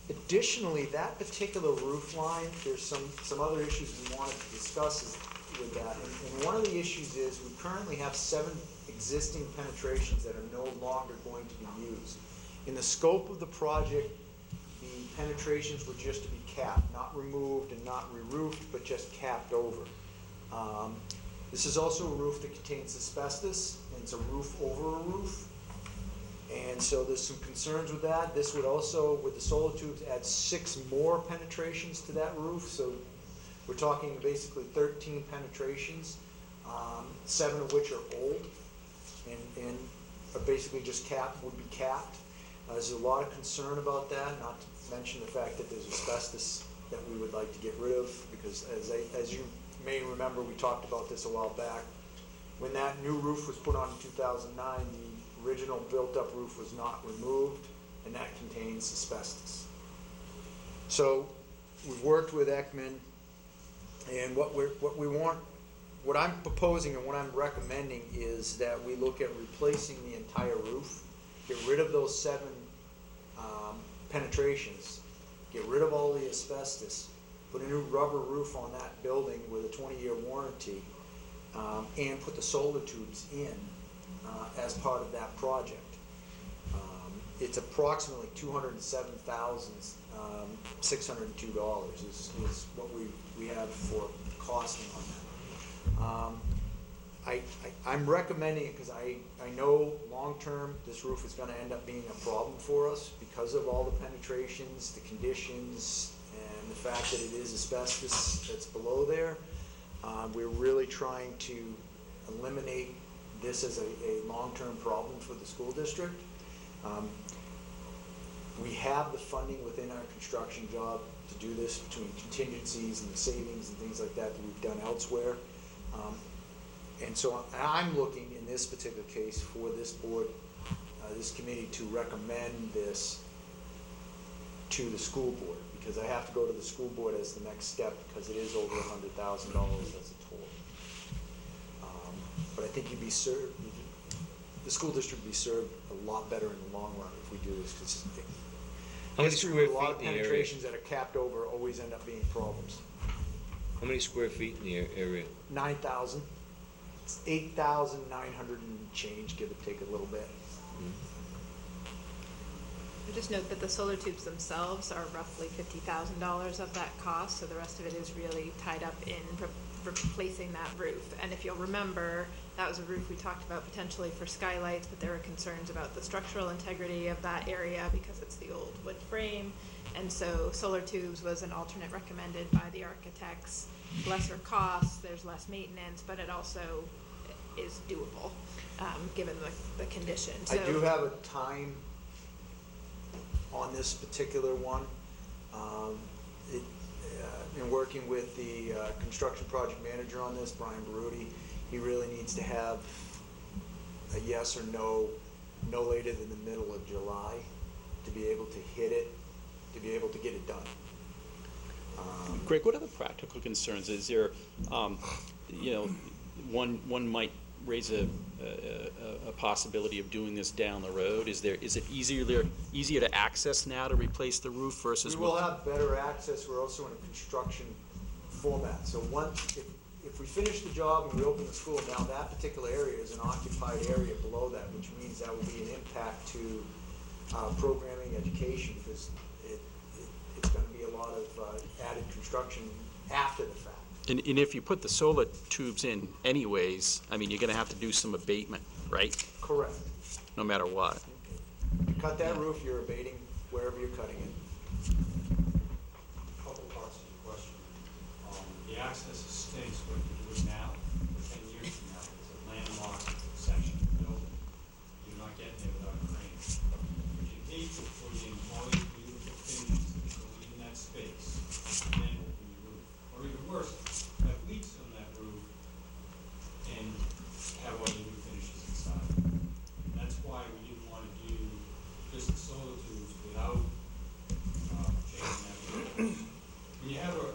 [SPEAKER 2] Additionally, that particular roof line, there's some other issues we wanted to discuss with that. And one of the issues is we currently have 7 existing penetrations that are no longer going to be used. In the scope of the project, the penetrations were just to be capped, not removed and not re-roofed, but just capped over. This is also a roof that contains asbestos, and it's a roof over a roof. And so there's some concerns with that. This would also, with the solar tubes, add 6 more penetrations to that roof. So we're talking basically 13 penetrations, 7 of which are old and are basically just would be capped. There's a lot of concern about that, not to mention the fact that there's asbestos that we would like to get rid of, because as you may remember, we talked about this a while back. When that new roof was put on in 2009, the original built-up roof was not removed, and that contains asbestos. So we've worked with Ekman, and what I'm proposing and what I'm recommending is that we look at replacing the entire roof, get rid of those 7 penetrations, get rid of all the asbestos, put a new rubber roof on that building with a 20-year warranty, and put the solar tubes in as part of that project. It's approximately $207,602 is what we have for costing on that. I'm recommending it because I know long-term this roof is going to end up being a problem for us because of all the penetrations, the conditions, and the fact that it is asbestos that's below there. We're really trying to eliminate this as a long-term problem for the school district. We have the funding within our construction job to do this between contingencies and the savings and things like that we've done elsewhere. And so I'm looking in this particular case for this board, this committee, to recommend this to the school board, because I have to go to the school board as the next step because it is over $100,000 as a total. But I think the school district would be served a lot better in the long run if we do this consistently.
[SPEAKER 8] How many
[SPEAKER 2] History
[SPEAKER 8] square
[SPEAKER 2] with a lot of
[SPEAKER 8] feet in the area?
[SPEAKER 2] penetrations that are capped over always end up being problems.
[SPEAKER 8] How many square feet in the area?
[SPEAKER 2] 9,000. It's 8,900 and change, give or take a little bit.
[SPEAKER 5] just note that the solar tubes themselves are roughly $50,000 of that cost, so the rest of it is really tied up in replacing that roof. And if you'll remember, that was a roof we talked about potentially for skylights, but there were concerns about the structural integrity of that area because it's the old wood frame. And so solar tubes was an alternate recommended by the architects. Lesser costs, there's less maintenance, but it also is doable, given the condition.
[SPEAKER 2] I do have a time on this particular one. In working with the construction project manager on this, Brian Baruti, he really needs to have a yes or no later than the middle of July to be able to hit it, to be able to get it done.
[SPEAKER 1] Greg, what are the practical concerns? Is there, one might raise a possibility of doing this down the road? Is it easier to access now to replace the roof versus?
[SPEAKER 2] We will have better access. We're also in a construction format. So if we finish the job and we open the school, now that particular area is an occupied area below that, which means that will be an impact to programming education, because it's going to be a lot of added construction after the fact.
[SPEAKER 1] And if you put the solar tubes in anyways, I mean, you're gonna have to do some abatement, right?
[SPEAKER 2] Correct.
[SPEAKER 1] No matter what.
[SPEAKER 2] Cut that roof, you're abating wherever you're cutting it.
[SPEAKER 11] Couple parts of your question. The access stinks when you do it now, 10 years from now, it's a landlocked section of the building. You're not getting there without a crane. But you hate to put in all these beautiful finishes that go in that space, and then open your roof. Or even worse, have leaks on that roof and have all the new finishes inside. And that's why we didn't want to do just the solar tubes without changing that roof. When you have a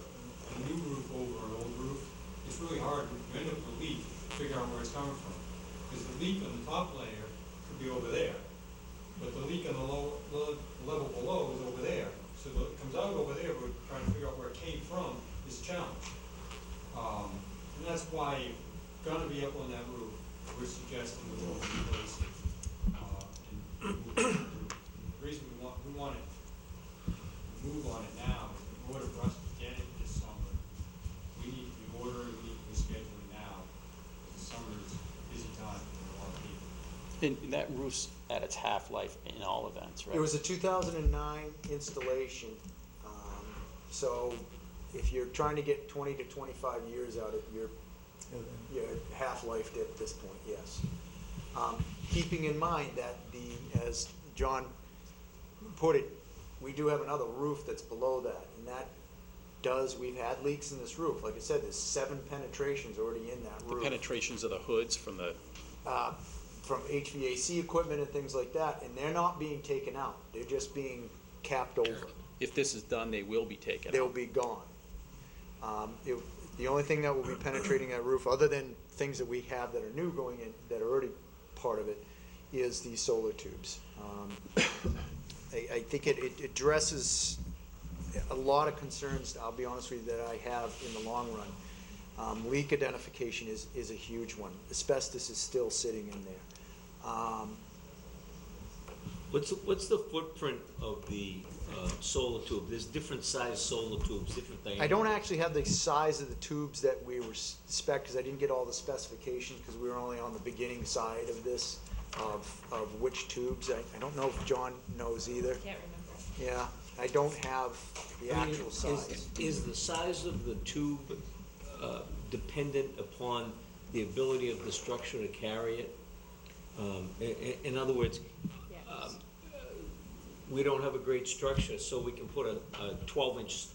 [SPEAKER 11] new roof over an old roof, it's really hard, you end up with a leak, to figure out where it's coming from. Because the leak on the top layer could be over there, but the leak on the level below is over there. So it comes out over there, but trying to figure out where it came from is a challenge. And that's why you're gonna be up on that roof, we're suggesting we will replace it. And the reason we want it, move on it now, is in order for us to get it this summer, we need to be ordering, we need to be scheduling now. The summer is a busy time for a lot of people.
[SPEAKER 1] And that roof's at its half-life in all events, right?
[SPEAKER 2] It was a 2009 installation, so if you're trying to get 20 to 25 years out of it, you're half-lifed at this point, yes. Keeping in mind that as John put it, we do have another roof that's below that, and we've had leaks in this roof. Like I said, there's 7 penetrations already in that
[SPEAKER 1] The
[SPEAKER 2] roof.
[SPEAKER 1] penetrations of the hoods from the,
[SPEAKER 2] From HVAC equipment and things like that, and they're not being taken out. They're just being capped over.
[SPEAKER 1] if this is done, they will be taken
[SPEAKER 2] They'll
[SPEAKER 1] out.
[SPEAKER 2] be gone. The only thing that will be penetrating that roof, other than things that we have that are new going in, that are already part of it, is the solar tubes. I think it addresses a lot of concerns, I'll be honest with you, that I have in the long run. Leak identification is a huge one. Asbestos is still sitting in there.
[SPEAKER 8] What's the footprint of the solar tube? There's different size solar tubes, different diameters.
[SPEAKER 2] I don't actually have the size of the tubes that we were spec, because I didn't get all the specifications, because we were only on the beginning side of this, of which tubes. I don't know if John knows either.
[SPEAKER 10] Can't remember.
[SPEAKER 2] Yeah, I don't have the
[SPEAKER 8] I mean,
[SPEAKER 2] actual size.
[SPEAKER 8] Is the size of the tube dependent upon the ability of the structure to carry it? In other words,
[SPEAKER 5] Yes.
[SPEAKER 8] we don't have a great structure, so we can put a 12-inch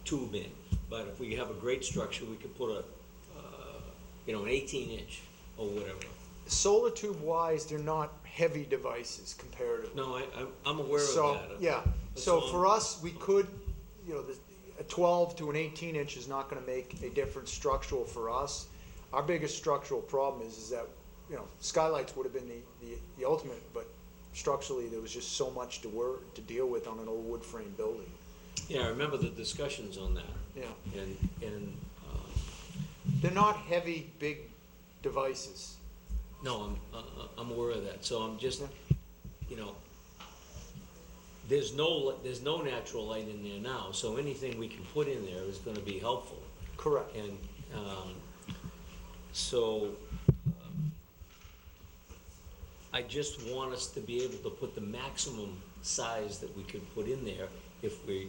[SPEAKER 8] tube in. But if we have a great structure, we could put an 18-inch or whatever.
[SPEAKER 2] Solar tube wise, they're not heavy devices comparatively.
[SPEAKER 8] No, I'm aware of
[SPEAKER 2] So,
[SPEAKER 8] that.
[SPEAKER 2] yeah, so for us, we could, a 12 to an 18 inch is not gonna make a difference structural for us. Our biggest structural problem is that, skylights would have been the ultimate, but structurally, there was just so much to deal with on an old wood frame building.
[SPEAKER 8] Yeah, I remember the discussions on that.
[SPEAKER 2] Yeah,
[SPEAKER 8] And
[SPEAKER 2] they're not heavy, big devices.
[SPEAKER 8] no, I'm aware of that. So I'm just, there's no natural light in there now, so anything we can put in there is gonna be helpful.
[SPEAKER 2] Correct.
[SPEAKER 8] And so I just want us to be able to put the maximum size that we could put in there if we.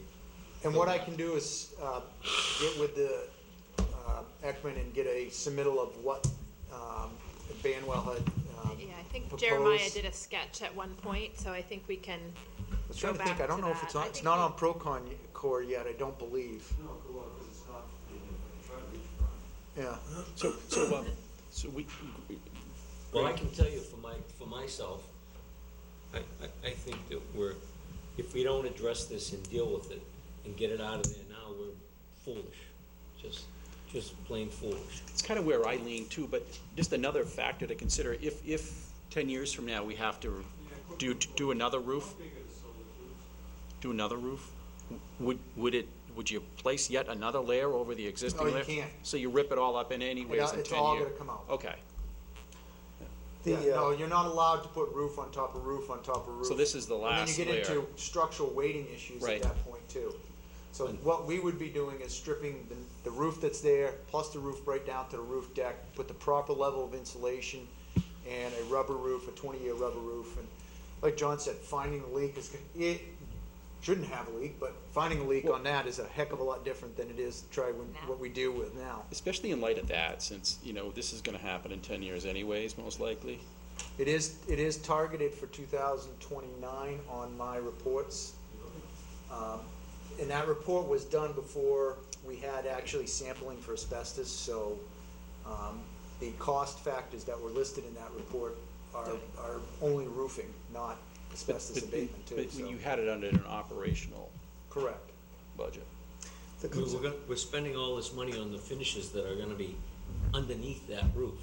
[SPEAKER 2] And what I can do is get with the Ekman and get a submittal of what Banwell had
[SPEAKER 5] Yeah, I think
[SPEAKER 2] proposed.
[SPEAKER 5] Jeremiah did a sketch at one point, so I think we can
[SPEAKER 2] I was
[SPEAKER 5] go
[SPEAKER 2] trying to think,
[SPEAKER 5] back
[SPEAKER 2] I don't
[SPEAKER 5] to
[SPEAKER 2] know if
[SPEAKER 5] that.
[SPEAKER 2] it's
[SPEAKER 5] I
[SPEAKER 2] on, it's
[SPEAKER 5] think
[SPEAKER 2] not
[SPEAKER 5] we-
[SPEAKER 2] on Procon Core yet, I don't believe.
[SPEAKER 11] No, well, because it's not, try to reach for it.
[SPEAKER 2] Yeah.
[SPEAKER 1] So we,
[SPEAKER 8] Well, I can tell you for myself, I think that if we don't address this and deal with it and get it out of there now, we're foolish, just plain foolish.
[SPEAKER 1] it's kind of where I lean too, but just another factor to consider, if 10 years from now, we have to do another roof,
[SPEAKER 11] How big are the solar tubes?
[SPEAKER 1] do another roof, would you place yet another layer over the existing
[SPEAKER 2] No, you
[SPEAKER 1] layer?
[SPEAKER 2] can't.
[SPEAKER 1] So you rip it all up in anyways in 10 years?
[SPEAKER 2] It's all gonna come out.
[SPEAKER 1] Okay,
[SPEAKER 2] Yeah, no, you're not allowed to put roof on top of roof on top of roof.
[SPEAKER 1] so this is the last
[SPEAKER 2] And then
[SPEAKER 1] layer.
[SPEAKER 2] you get into structural weighting issues at
[SPEAKER 1] Right.
[SPEAKER 2] that point too. So what we would be doing is stripping the roof that's there, plus the roof right down to the roof deck, put the proper level of insulation and a rubber roof, a 20-year rubber roof. And like John said, finding a leak it shouldn't have a leak, but finding a leak on that is a heck of a lot different than it is to try what we deal with now.
[SPEAKER 1] Especially in light of that, since, you know, this is gonna happen in 10 years anyways, most likely.
[SPEAKER 2] It is targeted for 2029 on my reports. And that report was done before we had actually sampling for asbestos, so the cost factors that were listed in that report are only roofing, not asbestos abatement too.
[SPEAKER 1] But
[SPEAKER 2] So.
[SPEAKER 1] you had it under an operational
[SPEAKER 2] Correct.
[SPEAKER 1] budget.
[SPEAKER 8] We're spending all this money on the finishes that are gonna be underneath that roof,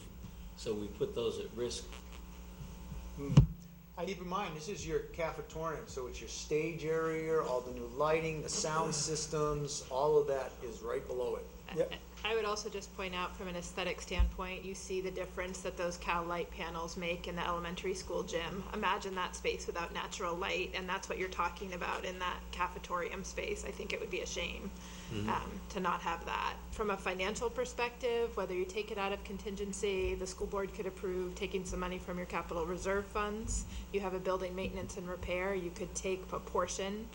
[SPEAKER 8] so we put those at risk.
[SPEAKER 2] Keep in mind, this is your cafetorium, so it's your stage area, all the new lighting, the sound systems, all of that is right below it.
[SPEAKER 3] Yep.
[SPEAKER 5] I would also just point out from an aesthetic standpoint, you see the difference that those Cal light panels make in the elementary school gym. Imagine that space without natural light, and that's what you're talking about in that cafetorium space. I think it would be a shame to not have that. From a financial perspective, whether you take it out of contingency, the school board could approve taking some money from your capital reserve funds. You have a building maintenance and repair, you could take a portion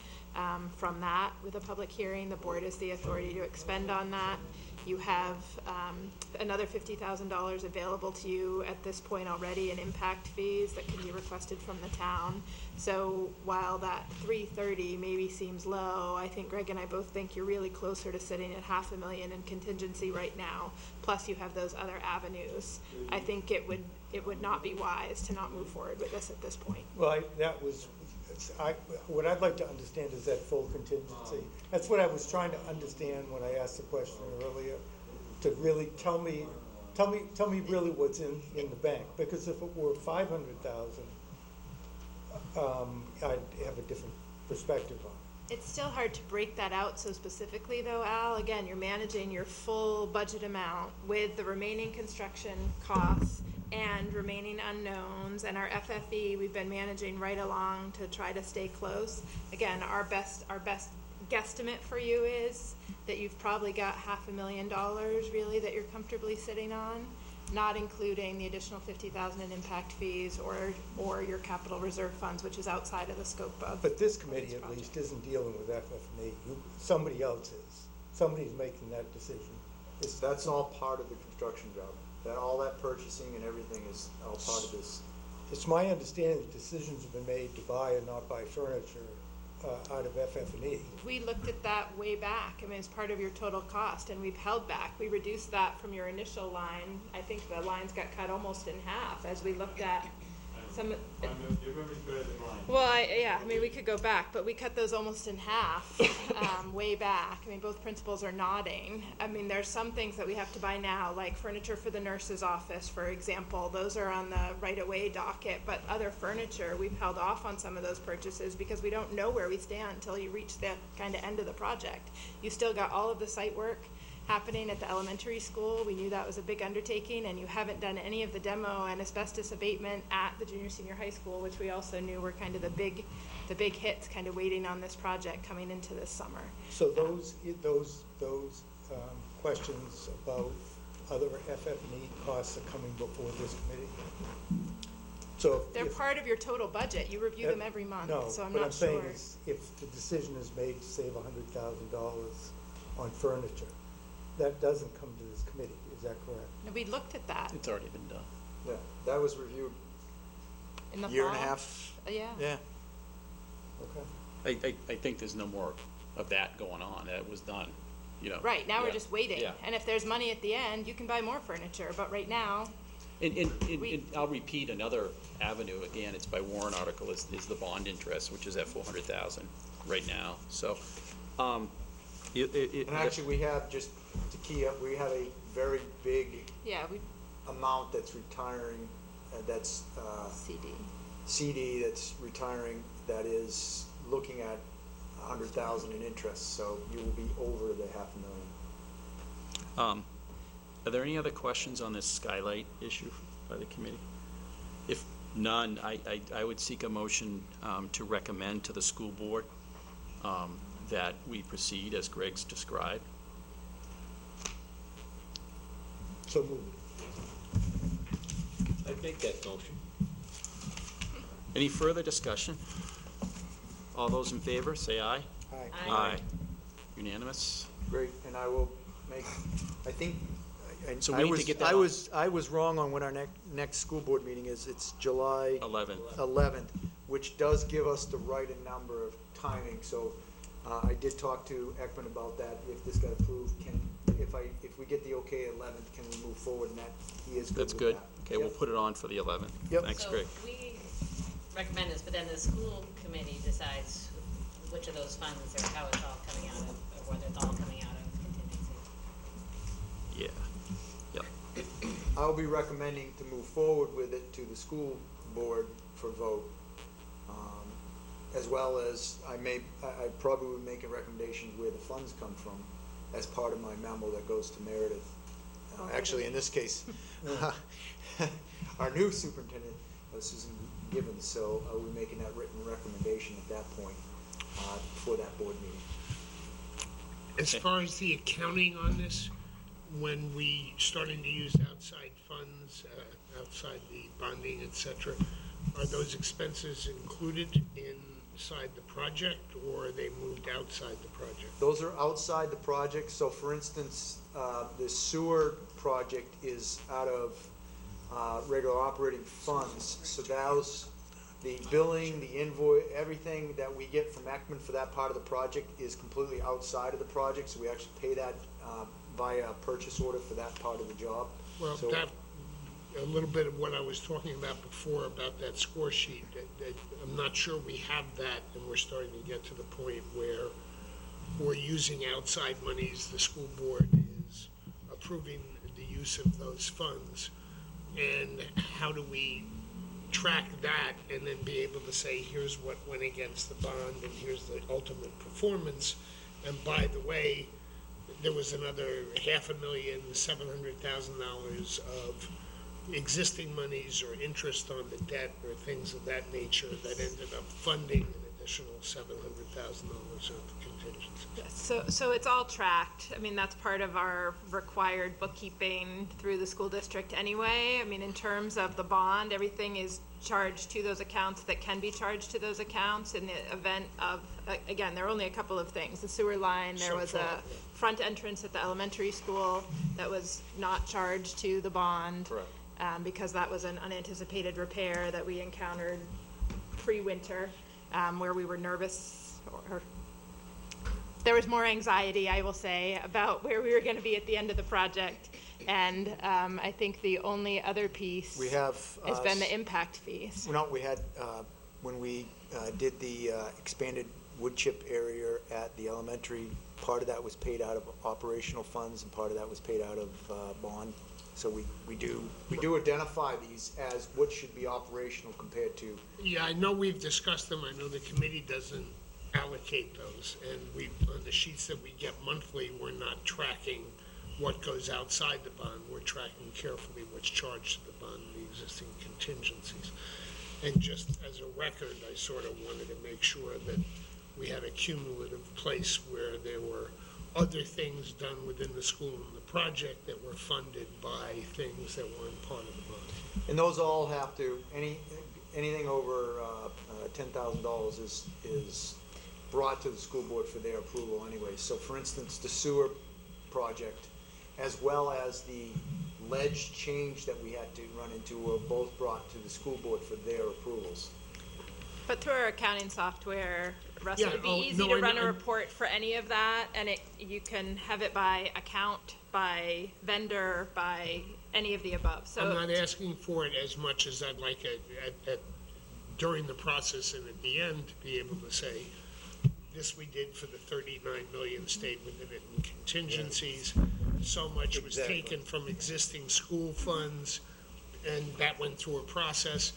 [SPEAKER 5] from that with a public hearing. The board has the authority to expend on that. You have another $50,000 available to you at this point already in impact fees that can be requested from the town. So while that 330 maybe seems low, I think Greg and I both think you're really closer to sitting at $500,000 in contingency right now. Plus you have those other avenues. I think it would not be wise to not move forward with this at this point.
[SPEAKER 3] Well, what I'd like to understand is that full contingency. That's what I was trying to understand when I asked the question earlier, to really tell me really what's in the bank. Because if it were 500,000, I'd have a different perspective on it.
[SPEAKER 5] It's still hard to break that out so specifically though, Al. Again, you're managing your full budget amount with the remaining construction costs and remaining unknowns, and our FFE we've been managing right along to try to stay close. Again, our best guesstimate for you is that you've probably got $500,000 really that you're comfortably sitting on, not including the additional $50,000 in impact fees or your capital reserve funds, which is outside of the scope of.
[SPEAKER 3] But this committee at least isn't dealing with FF&E. Somebody else is. Somebody's making that decision.
[SPEAKER 2] That's all part of the construction job. All that purchasing and everything is all part of this.
[SPEAKER 3] It's my understanding that decisions have been made to buy and not buy furniture out of FF&E.
[SPEAKER 5] We looked at that way back. I mean, it's part of your total cost, and we've held back. We reduced that from your initial line. I think the lines got cut almost in half as we looked at some.
[SPEAKER 11] Your memory's better than mine.
[SPEAKER 5] Well, I mean, we could go back, but we cut those almost in half way back. I mean, both principals are nodding. I mean, there's some things that we have to buy now, like furniture for the nurse's office, for example. Those are on the right-of-way docket, but other furniture, we've held off on some of those purchases because we don't know where we stand until you reach the kind of end of the project. You still got all of the site work happening at the elementary school. We knew that was a big undertaking, and you haven't done any of the demo and asbestos abatement at the junior senior high school, which we also knew were kind of the big hits kind of waiting on this project coming into this summer.
[SPEAKER 3] So those questions about other FF&E costs are coming before this committee. So
[SPEAKER 5] They're part of your total budget. You review them every month, so I'm not sure.
[SPEAKER 3] No, but I'm saying is, if the decision is made to save $100,000 on furniture, that doesn't come to this committee, is that correct?
[SPEAKER 5] We looked at that
[SPEAKER 1] It's already been done.
[SPEAKER 2] Yeah, that was reviewed
[SPEAKER 5] in the
[SPEAKER 2] a year
[SPEAKER 5] fall.
[SPEAKER 2] and a half.
[SPEAKER 5] Yeah.
[SPEAKER 2] Yeah.
[SPEAKER 3] Okay.
[SPEAKER 1] I think there's no more of that going on. That was done, you know.
[SPEAKER 5] Right, now we're
[SPEAKER 1] Yeah.
[SPEAKER 5] just waiting.
[SPEAKER 1] Yeah.
[SPEAKER 5] And if there's money at the end, you can buy more furniture, but right now,
[SPEAKER 1] And I'll repeat another avenue, again, it's by warrant article, is the bond interest, which is at $400,000 right now, so,
[SPEAKER 2] And actually, we have, just to key up, we have a very big
[SPEAKER 5] yeah, we
[SPEAKER 2] amount that's retiring, that's CD that's retiring, that is looking at 100,000 in interest, so you will be over the $500,000.
[SPEAKER 1] Are there any other questions on this skylight issue by the committee? If none, I would seek a motion to recommend to the school board that we proceed as Greg's described.
[SPEAKER 3] So moved.
[SPEAKER 8] I'd make that motion.
[SPEAKER 1] Any further discussion? All those in favor, say aye.
[SPEAKER 3] Aye.
[SPEAKER 10] Aye.
[SPEAKER 1] Unanimous?
[SPEAKER 2] Great, and I will make, I think,
[SPEAKER 1] So we need to get that on.
[SPEAKER 2] I was wrong on when our next school board meeting is. It's July
[SPEAKER 1] 11th.
[SPEAKER 2] 11th, which does give us the right number of timing. So I did talk to Ekman about that. If this got approved, if we get the okay at 11th, can we move forward? And that, he is good
[SPEAKER 1] That's
[SPEAKER 2] with
[SPEAKER 1] good.
[SPEAKER 2] that.
[SPEAKER 1] Okay, we'll
[SPEAKER 2] Yep.
[SPEAKER 1] put it on for the 11th.
[SPEAKER 2] Yep.
[SPEAKER 1] Thanks,
[SPEAKER 10] So
[SPEAKER 1] Greg.
[SPEAKER 10] we recommend this, but then the school committee decides which of those funds or how it's all coming out of, or whether it's all coming out of contingency.
[SPEAKER 1] Yeah. Yep.
[SPEAKER 2] I'll be recommending to move forward with it to the school board for vote. As well as I probably would make a recommendation where the funds come from as part of my memo that goes to Meredith. Actually, in this case, our new superintendent, Susan Gibbons, so I'll be making that written recommendation at that point, for that board meeting.
[SPEAKER 6] As
[SPEAKER 1] Okay.
[SPEAKER 6] far as the accounting on this, when we starting to use outside funds, outside the bonding, et cetera, are those expenses included inside the project, or are they moved outside the project?
[SPEAKER 2] Those are outside the project, so for instance, the sewer project is out of regular operating funds, so those, the billing, the invoice, everything that we get from Ekman for that part of the project is completely outside of the project, so we actually pay that via purchase order for that part of the job.
[SPEAKER 6] Well,
[SPEAKER 2] So-
[SPEAKER 6] that, a little bit of what I was talking about before, about that score sheet, that I'm not sure we have that, and we're starting to get to the point where we're using outside monies, the school board is approving the use of those funds. And how do we track that and then be able to say, here's what went against the bond, and here's the ultimate performance? And by the way, there was another $500,700,000 of existing monies or interest on the debt or things of that nature that ended up funding an additional $700,000 of contingency.
[SPEAKER 5] So it's all tracked. I mean, that's part of our required bookkeeping through the school district anyway. I mean, in terms of the bond, everything is charged to those accounts that can be charged to those accounts in the event of, again, there are only a couple of things. The sewer line, there
[SPEAKER 6] So
[SPEAKER 5] was
[SPEAKER 6] far,
[SPEAKER 5] a front entrance at the elementary school that was not charged to the bond.
[SPEAKER 1] Correct.
[SPEAKER 5] Because that was an unanticipated repair that we encountered pre-winter, where we were nervous, or there was more anxiety, I will say, about where we were gonna be at the end of the project. And I think the only other piece
[SPEAKER 2] We have.
[SPEAKER 5] has been the impact fees.
[SPEAKER 2] No, we had, when we did the expanded wood chip area at the elementary, part of that was paid out of operational funds and part of that was paid out of bond. So we do identify these as what should be operational compared to.
[SPEAKER 6] Yeah, I know we've discussed them. I know the committee doesn't allocate those. And we, on the sheets that we get monthly, we're not tracking what goes outside the bond. We're tracking carefully what's charged to the bond, the existing contingencies. And just as a record, I sort of wanted to make sure that we had a cumulative place where there were other things done within the school and the project that were funded by things that weren't part of the bond.
[SPEAKER 2] And those all have to, anything over $10,000 is brought to the school board for their approval anyway. So for instance, the sewer project, as well as the ledge change that we had to run into, were both brought to the school board for their approvals.
[SPEAKER 5] But through our accounting software, Russ,
[SPEAKER 6] Yeah,
[SPEAKER 5] it would be
[SPEAKER 6] oh,
[SPEAKER 5] easy
[SPEAKER 6] no,
[SPEAKER 5] to
[SPEAKER 6] I
[SPEAKER 5] run
[SPEAKER 6] know-
[SPEAKER 5] a report for any of that, and you can have it by account, by vendor, by any of the above, so.
[SPEAKER 6] I'm not asking for it as much as I'd like during the process and at the end, to be able to say, this we did for the 39 million stayed within it in contingencies. So much was
[SPEAKER 2] Exactly.
[SPEAKER 6] taken from existing school funds, and that went through a process.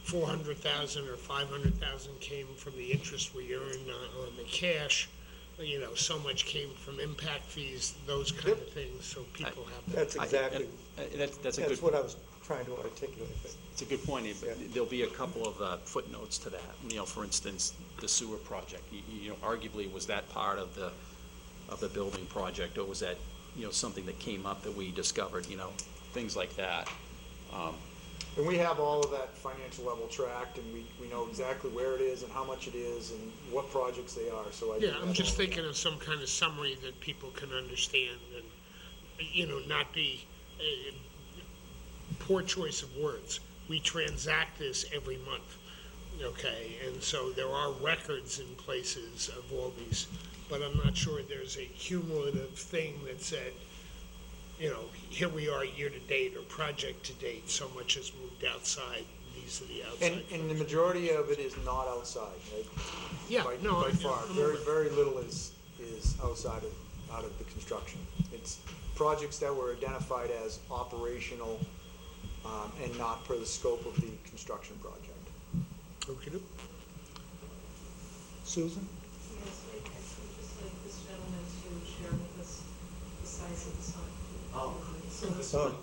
[SPEAKER 6] 400,000 or 500,000 came from the interest we earned on the cash. you know, so much came from impact fees, those kind of things, so people have that.
[SPEAKER 3] That's exactly,
[SPEAKER 1] That's a good.
[SPEAKER 3] that's what I was trying to articulate, but
[SPEAKER 1] It's a good point, but
[SPEAKER 3] Yeah.
[SPEAKER 1] there'll be a couple of footnotes to that. You know, for instance, the sewer project, you know, arguably, was that part of the building project, or was that, you know, something that came up that we discovered, you know, things like that.
[SPEAKER 2] And we have all of that financial level tracked, and we know exactly where it is and how much it is and what projects they are, so I. do
[SPEAKER 6] Yeah,
[SPEAKER 2] have
[SPEAKER 6] I'm
[SPEAKER 2] all
[SPEAKER 6] just
[SPEAKER 2] of that.
[SPEAKER 6] thinking of some kind of summary that people can understand and, you know, not be a poor choice of words. We transact this every month, okay? And so there are records in places of all these, but I'm not sure there's a cumulative thing that said, you know, here we are year to date or project to date, so much has moved outside, these are the outside.
[SPEAKER 2] And the majority of it is not outside, right?
[SPEAKER 6] Yeah,
[SPEAKER 2] By-
[SPEAKER 6] no,
[SPEAKER 2] By
[SPEAKER 6] I'm
[SPEAKER 2] far,
[SPEAKER 6] aware.
[SPEAKER 2] very little is outside of, out of the construction. It's projects that were identified as operational, and not per the scope of the construction project.
[SPEAKER 6] Okey-doke.
[SPEAKER 3] Susan?
[SPEAKER 4] Yes, I think just like this gentleman to share with us the size of the sign.
[SPEAKER 11] So this
[SPEAKER 3] Oh.
[SPEAKER 11] one,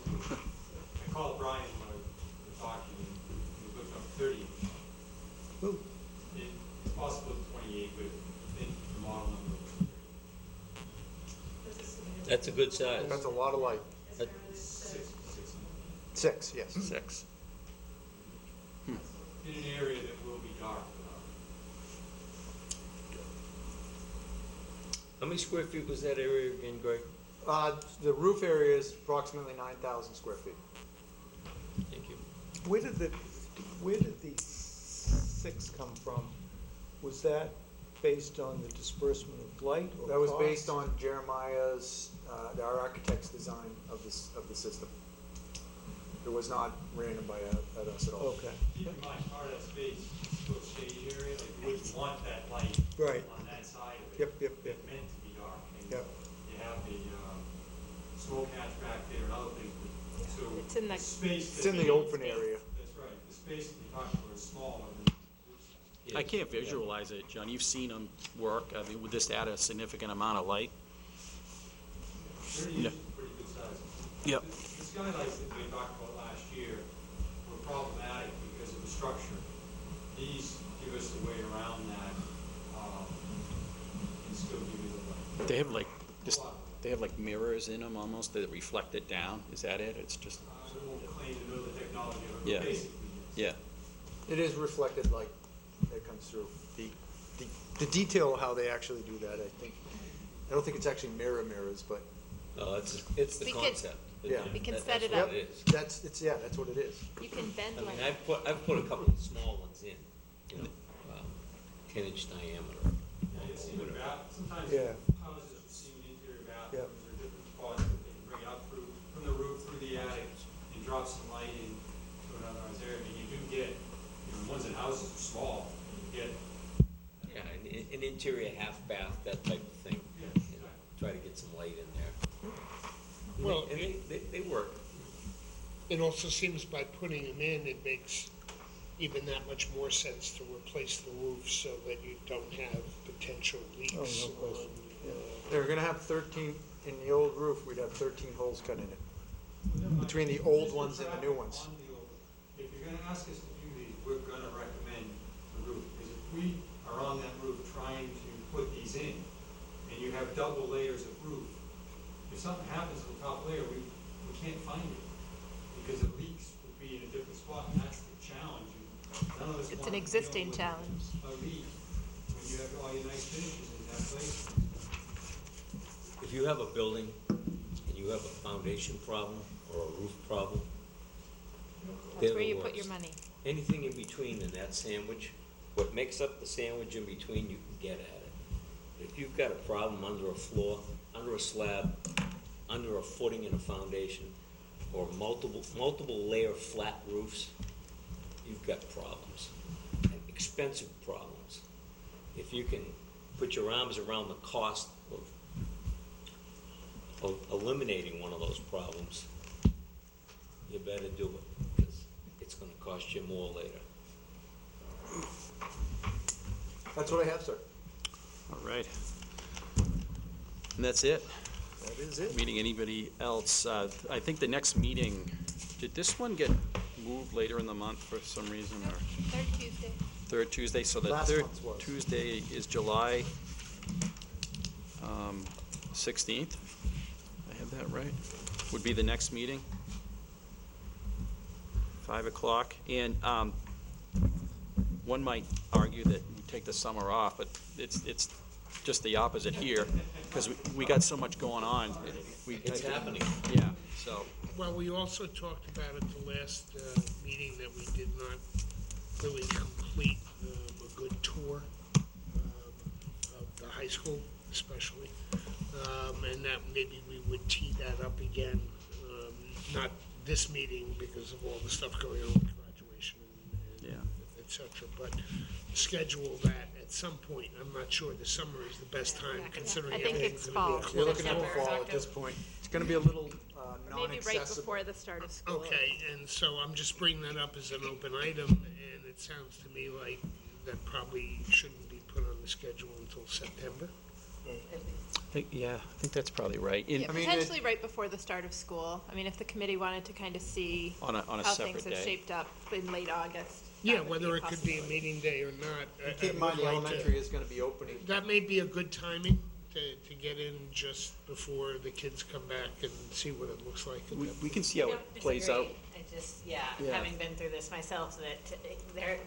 [SPEAKER 11] I called Brian when we were talking, and we looked up 30 inch.
[SPEAKER 3] Ooh.
[SPEAKER 11] It's possible it's 28, but I think the model number was 30.
[SPEAKER 8] That's a good size.
[SPEAKER 2] That's a lot of light.
[SPEAKER 11] Six.
[SPEAKER 2] 6, yes.
[SPEAKER 1] 6.
[SPEAKER 11] In an area that will be dark.
[SPEAKER 8] How many square feet was that area again, Greg?
[SPEAKER 2] The roof area is approximately 9,000 square feet.
[SPEAKER 8] Thank you.
[SPEAKER 3] Where did the 6 come from? Was that based on the disbursement of light or
[SPEAKER 2] That was
[SPEAKER 3] cost?
[SPEAKER 2] based on Jeremiah's, our architect's design of the system. It was not random by us at all.
[SPEAKER 3] Okay,
[SPEAKER 11] Keep in mind, part of that space is still stage area, like you wouldn't want that light
[SPEAKER 3] Right.
[SPEAKER 11] on that side of it.
[SPEAKER 3] Yep, yep, yep.
[SPEAKER 11] It's meant to be dark. And
[SPEAKER 3] Yep.
[SPEAKER 11] you have the smoke hatch back there and other things, but so.
[SPEAKER 5] It's in the-
[SPEAKER 11] space
[SPEAKER 2] It's in the open area.
[SPEAKER 11] That's right, the space that you're talking about is smaller than the roof side.
[SPEAKER 1] I can't visualize it, John. You've seen them work. I mean, would this add a significant amount of light?
[SPEAKER 11] 30
[SPEAKER 1] Yeah.
[SPEAKER 11] inches is pretty good size.
[SPEAKER 1] Yep.
[SPEAKER 11] The skylights that we talked about last year were problematic because of the structure. These give us a way around that, and still give you the light.
[SPEAKER 1] They have like, just, they have like mirrors in them almost that reflect it down. Is that it? It's just,
[SPEAKER 11] I won't claim to know the technology of it,
[SPEAKER 1] Yeah.
[SPEAKER 11] but basically, yes.
[SPEAKER 1] yeah.
[SPEAKER 2] It is reflected light that comes through. The detail of how they actually do that, I don't think it's actually mirrors, but
[SPEAKER 8] No, it's the
[SPEAKER 5] We could-
[SPEAKER 8] concept.
[SPEAKER 2] Yeah.
[SPEAKER 5] We can
[SPEAKER 8] That's
[SPEAKER 5] set it
[SPEAKER 8] what
[SPEAKER 5] up.
[SPEAKER 8] it is.
[SPEAKER 2] that's what it is.
[SPEAKER 5] You can bend
[SPEAKER 8] I
[SPEAKER 5] like.
[SPEAKER 8] mean, I've put a couple of small ones in, you know, 10-inch diameter.
[SPEAKER 11] Yeah, you see the bath, sometimes
[SPEAKER 3] Yeah.
[SPEAKER 11] houses with seam interior
[SPEAKER 3] Yeah.
[SPEAKER 11] bathrooms are different spots that they can bring it up from the roof, through the attic, and drop some light into another area. And you do get, you know, ones in houses are small, you get,
[SPEAKER 8] Yeah, an interior half bath, that type of thing.
[SPEAKER 11] yeah,
[SPEAKER 8] You know, try to get some light in there. And
[SPEAKER 6] Well,
[SPEAKER 8] they work.
[SPEAKER 6] it also seems by putting them in, it makes even that much more sense to replace the roof so that you don't have potential leaks.
[SPEAKER 3] Oh, no question.
[SPEAKER 6] on,
[SPEAKER 2] They're gonna have 13, in the old roof, we'd have 13 holes cut in it. Between the old ones and the new ones.
[SPEAKER 11] On the old- If you're gonna ask us to do these, we're gonna recommend the roof, because if we are on that roof trying to put these in, and you have double layers of roof, if something happens to the top layer, we can't find it, because the leaks would be in a different spot, and that's the challenge. None of us
[SPEAKER 5] It's
[SPEAKER 11] want
[SPEAKER 5] an
[SPEAKER 11] to
[SPEAKER 5] existing
[SPEAKER 11] deal with
[SPEAKER 5] challenge.
[SPEAKER 11] a leak when you have all your nice finishes in that place.
[SPEAKER 8] If you have a building and you have a foundation problem or a roof problem,
[SPEAKER 5] That's
[SPEAKER 8] they're
[SPEAKER 5] where
[SPEAKER 8] the
[SPEAKER 5] you put your
[SPEAKER 8] worst.
[SPEAKER 5] money.
[SPEAKER 8] Anything in between in that sandwich, what makes up the sandwich in between, you can get at it. If you've got a problem under a floor, under a slab, under a footing and a foundation, or multiple layer flat roofs, you've got problems, and expensive problems. If you can put your arms around the cost of eliminating one of those problems, you better do it, because it's gonna cost you more later.
[SPEAKER 2] That's what I have, sir.
[SPEAKER 1] All right. And that's it.
[SPEAKER 2] That is it.
[SPEAKER 1] Meeting anybody else? I think the next meeting, did this one get moved later in the month for some reason, or
[SPEAKER 5] Third Tuesday.
[SPEAKER 1] third Tuesday? So the
[SPEAKER 2] Last
[SPEAKER 1] third
[SPEAKER 2] month's was.
[SPEAKER 1] Tuesday is July 16th. I have that right? Would be the next meeting. 5 o'clock. And one might argue that we take the summer off, but it's just the opposite here, because we got so much going on.
[SPEAKER 8] It's happening.
[SPEAKER 1] Yeah, so.
[SPEAKER 6] Well, we also talked about at the last meeting that we did not really complete a good tour of the high school especially, and that maybe we would tee that up again, not this meeting because of all the stuff going on with graduation and et cetera, but schedule that at some point. I'm not sure the summer is the best time considering
[SPEAKER 5] I think
[SPEAKER 6] everything's
[SPEAKER 5] it's
[SPEAKER 6] gonna be
[SPEAKER 5] fall.
[SPEAKER 2] You're looking at
[SPEAKER 5] September,
[SPEAKER 2] fall at this point. It's gonna be a little
[SPEAKER 5] Maybe right
[SPEAKER 2] non-accessible.
[SPEAKER 5] before the start of school.
[SPEAKER 6] Okay, and so I'm just bringing that up as an open item, and it sounds to me like that probably shouldn't be put on the schedule until September.
[SPEAKER 1] I think that's probably right.
[SPEAKER 5] Yeah,
[SPEAKER 2] I mean,
[SPEAKER 5] potentially right before the start of school. I mean, if the committee wanted to kind of see
[SPEAKER 1] On a
[SPEAKER 5] how
[SPEAKER 1] separate
[SPEAKER 5] things have
[SPEAKER 1] day.
[SPEAKER 5] shaped up in late August.
[SPEAKER 6] Yeah,
[SPEAKER 5] that would
[SPEAKER 6] whether
[SPEAKER 5] a
[SPEAKER 6] it could be a
[SPEAKER 5] possibility.
[SPEAKER 6] meeting day or not.
[SPEAKER 2] Keep in mind, the elementary is gonna be opening.
[SPEAKER 6] That may be a good timing to get in just before the kids come back and see what it looks like. at that
[SPEAKER 1] We can see how
[SPEAKER 10] Don't
[SPEAKER 1] it plays out.
[SPEAKER 10] disagree. I just, yeah,
[SPEAKER 1] Yeah.
[SPEAKER 10] having been through this myself, that there,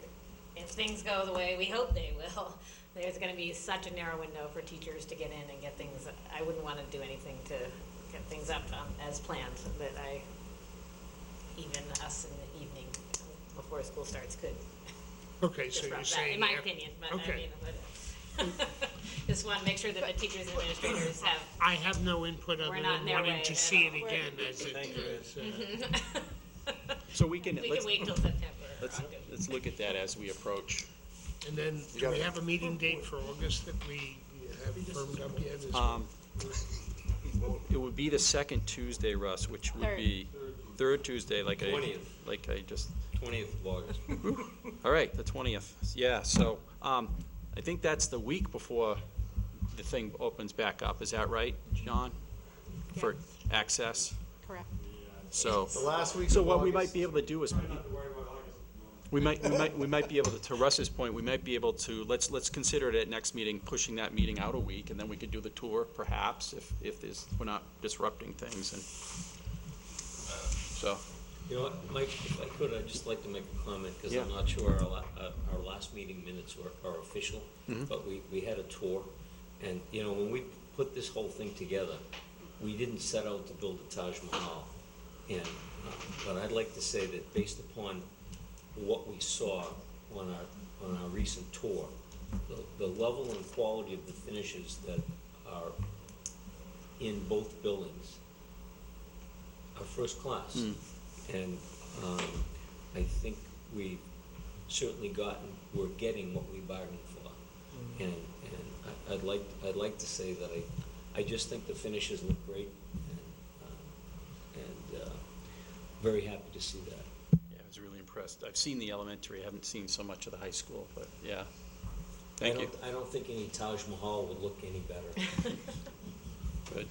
[SPEAKER 10] if things go the way we hope they will, there's gonna be such a narrow window for teachers to get in and get things, I wouldn't wanna do anything to get things up as planned, that even us in the evening before school starts could
[SPEAKER 6] Okay, so you're
[SPEAKER 10] disrupt that,
[SPEAKER 6] saying.
[SPEAKER 10] in my
[SPEAKER 6] af-
[SPEAKER 10] opinion, but
[SPEAKER 6] Okay.
[SPEAKER 10] I mean, just wanna make sure that the teachers and administrators have
[SPEAKER 6] I have no input other
[SPEAKER 10] We're not
[SPEAKER 6] than
[SPEAKER 10] in their
[SPEAKER 6] wanting
[SPEAKER 10] way
[SPEAKER 6] to
[SPEAKER 10] at
[SPEAKER 6] see it
[SPEAKER 10] all.
[SPEAKER 6] again as it is.
[SPEAKER 1] So we can,
[SPEAKER 10] we
[SPEAKER 1] let's,
[SPEAKER 10] can wait till September.
[SPEAKER 1] let's look at that as we approach.
[SPEAKER 6] And then, do we have a meeting date for August that we have firmed up yet? as well?
[SPEAKER 1] It would be the second Tuesday, Russ, which would
[SPEAKER 5] Third.
[SPEAKER 1] be third Tuesday, like I
[SPEAKER 8] 20th.
[SPEAKER 1] just,
[SPEAKER 8] 20th of August.
[SPEAKER 1] all right, the 20th. Yeah, so I think that's the week before the thing opens back up. Is that right, John? For access?
[SPEAKER 5] Correct.
[SPEAKER 1] So,
[SPEAKER 2] The last week
[SPEAKER 1] so
[SPEAKER 2] of
[SPEAKER 1] what we
[SPEAKER 2] August.
[SPEAKER 1] might be able to do is, we might be able to Russ's point, we might be able to, let's consider it at next meeting, pushing that meeting out a week, and then we could do the tour perhaps, if we're not disrupting things, and so.
[SPEAKER 8] You know what, Mike, if I could, I'd just like to make a comment, because
[SPEAKER 1] Yeah.
[SPEAKER 8] I'm not sure our last meeting minutes are official, but we had a tour, and, you know, when we put this whole thing together, we didn't set out to build a Taj Mahal, and, but I'd like to say that based upon what we saw on our recent tour, the level and quality of the finishes that are in both buildings are first class. And I think we've certainly we're getting what we bargained for. And I'd like to say that I just think the finishes look great, and very happy to see that.
[SPEAKER 1] Yeah, I was really impressed. I've seen the elementary, I haven't seen so much of the high school, but yeah.
[SPEAKER 8] I
[SPEAKER 1] Thank you.
[SPEAKER 8] don't think any Taj Mahal would look any better.
[SPEAKER 1] Good.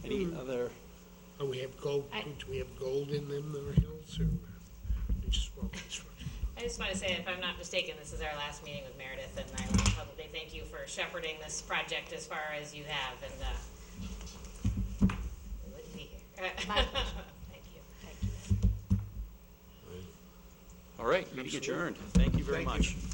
[SPEAKER 1] Any other,
[SPEAKER 6] Oh, we have gold,
[SPEAKER 5] I-
[SPEAKER 6] do we have gold in them, the hills, or we just well constructed?
[SPEAKER 10] I just want to say, if I'm not mistaken, this is our last meeting with Meredith, and I want to publicly thank you for shepherding this project as far as you have, and we wouldn't be here.
[SPEAKER 5] My pleasure.
[SPEAKER 10] Thank you.
[SPEAKER 1] all right, meeting adjourned. Thank you very
[SPEAKER 2] Thank you.
[SPEAKER 1] much.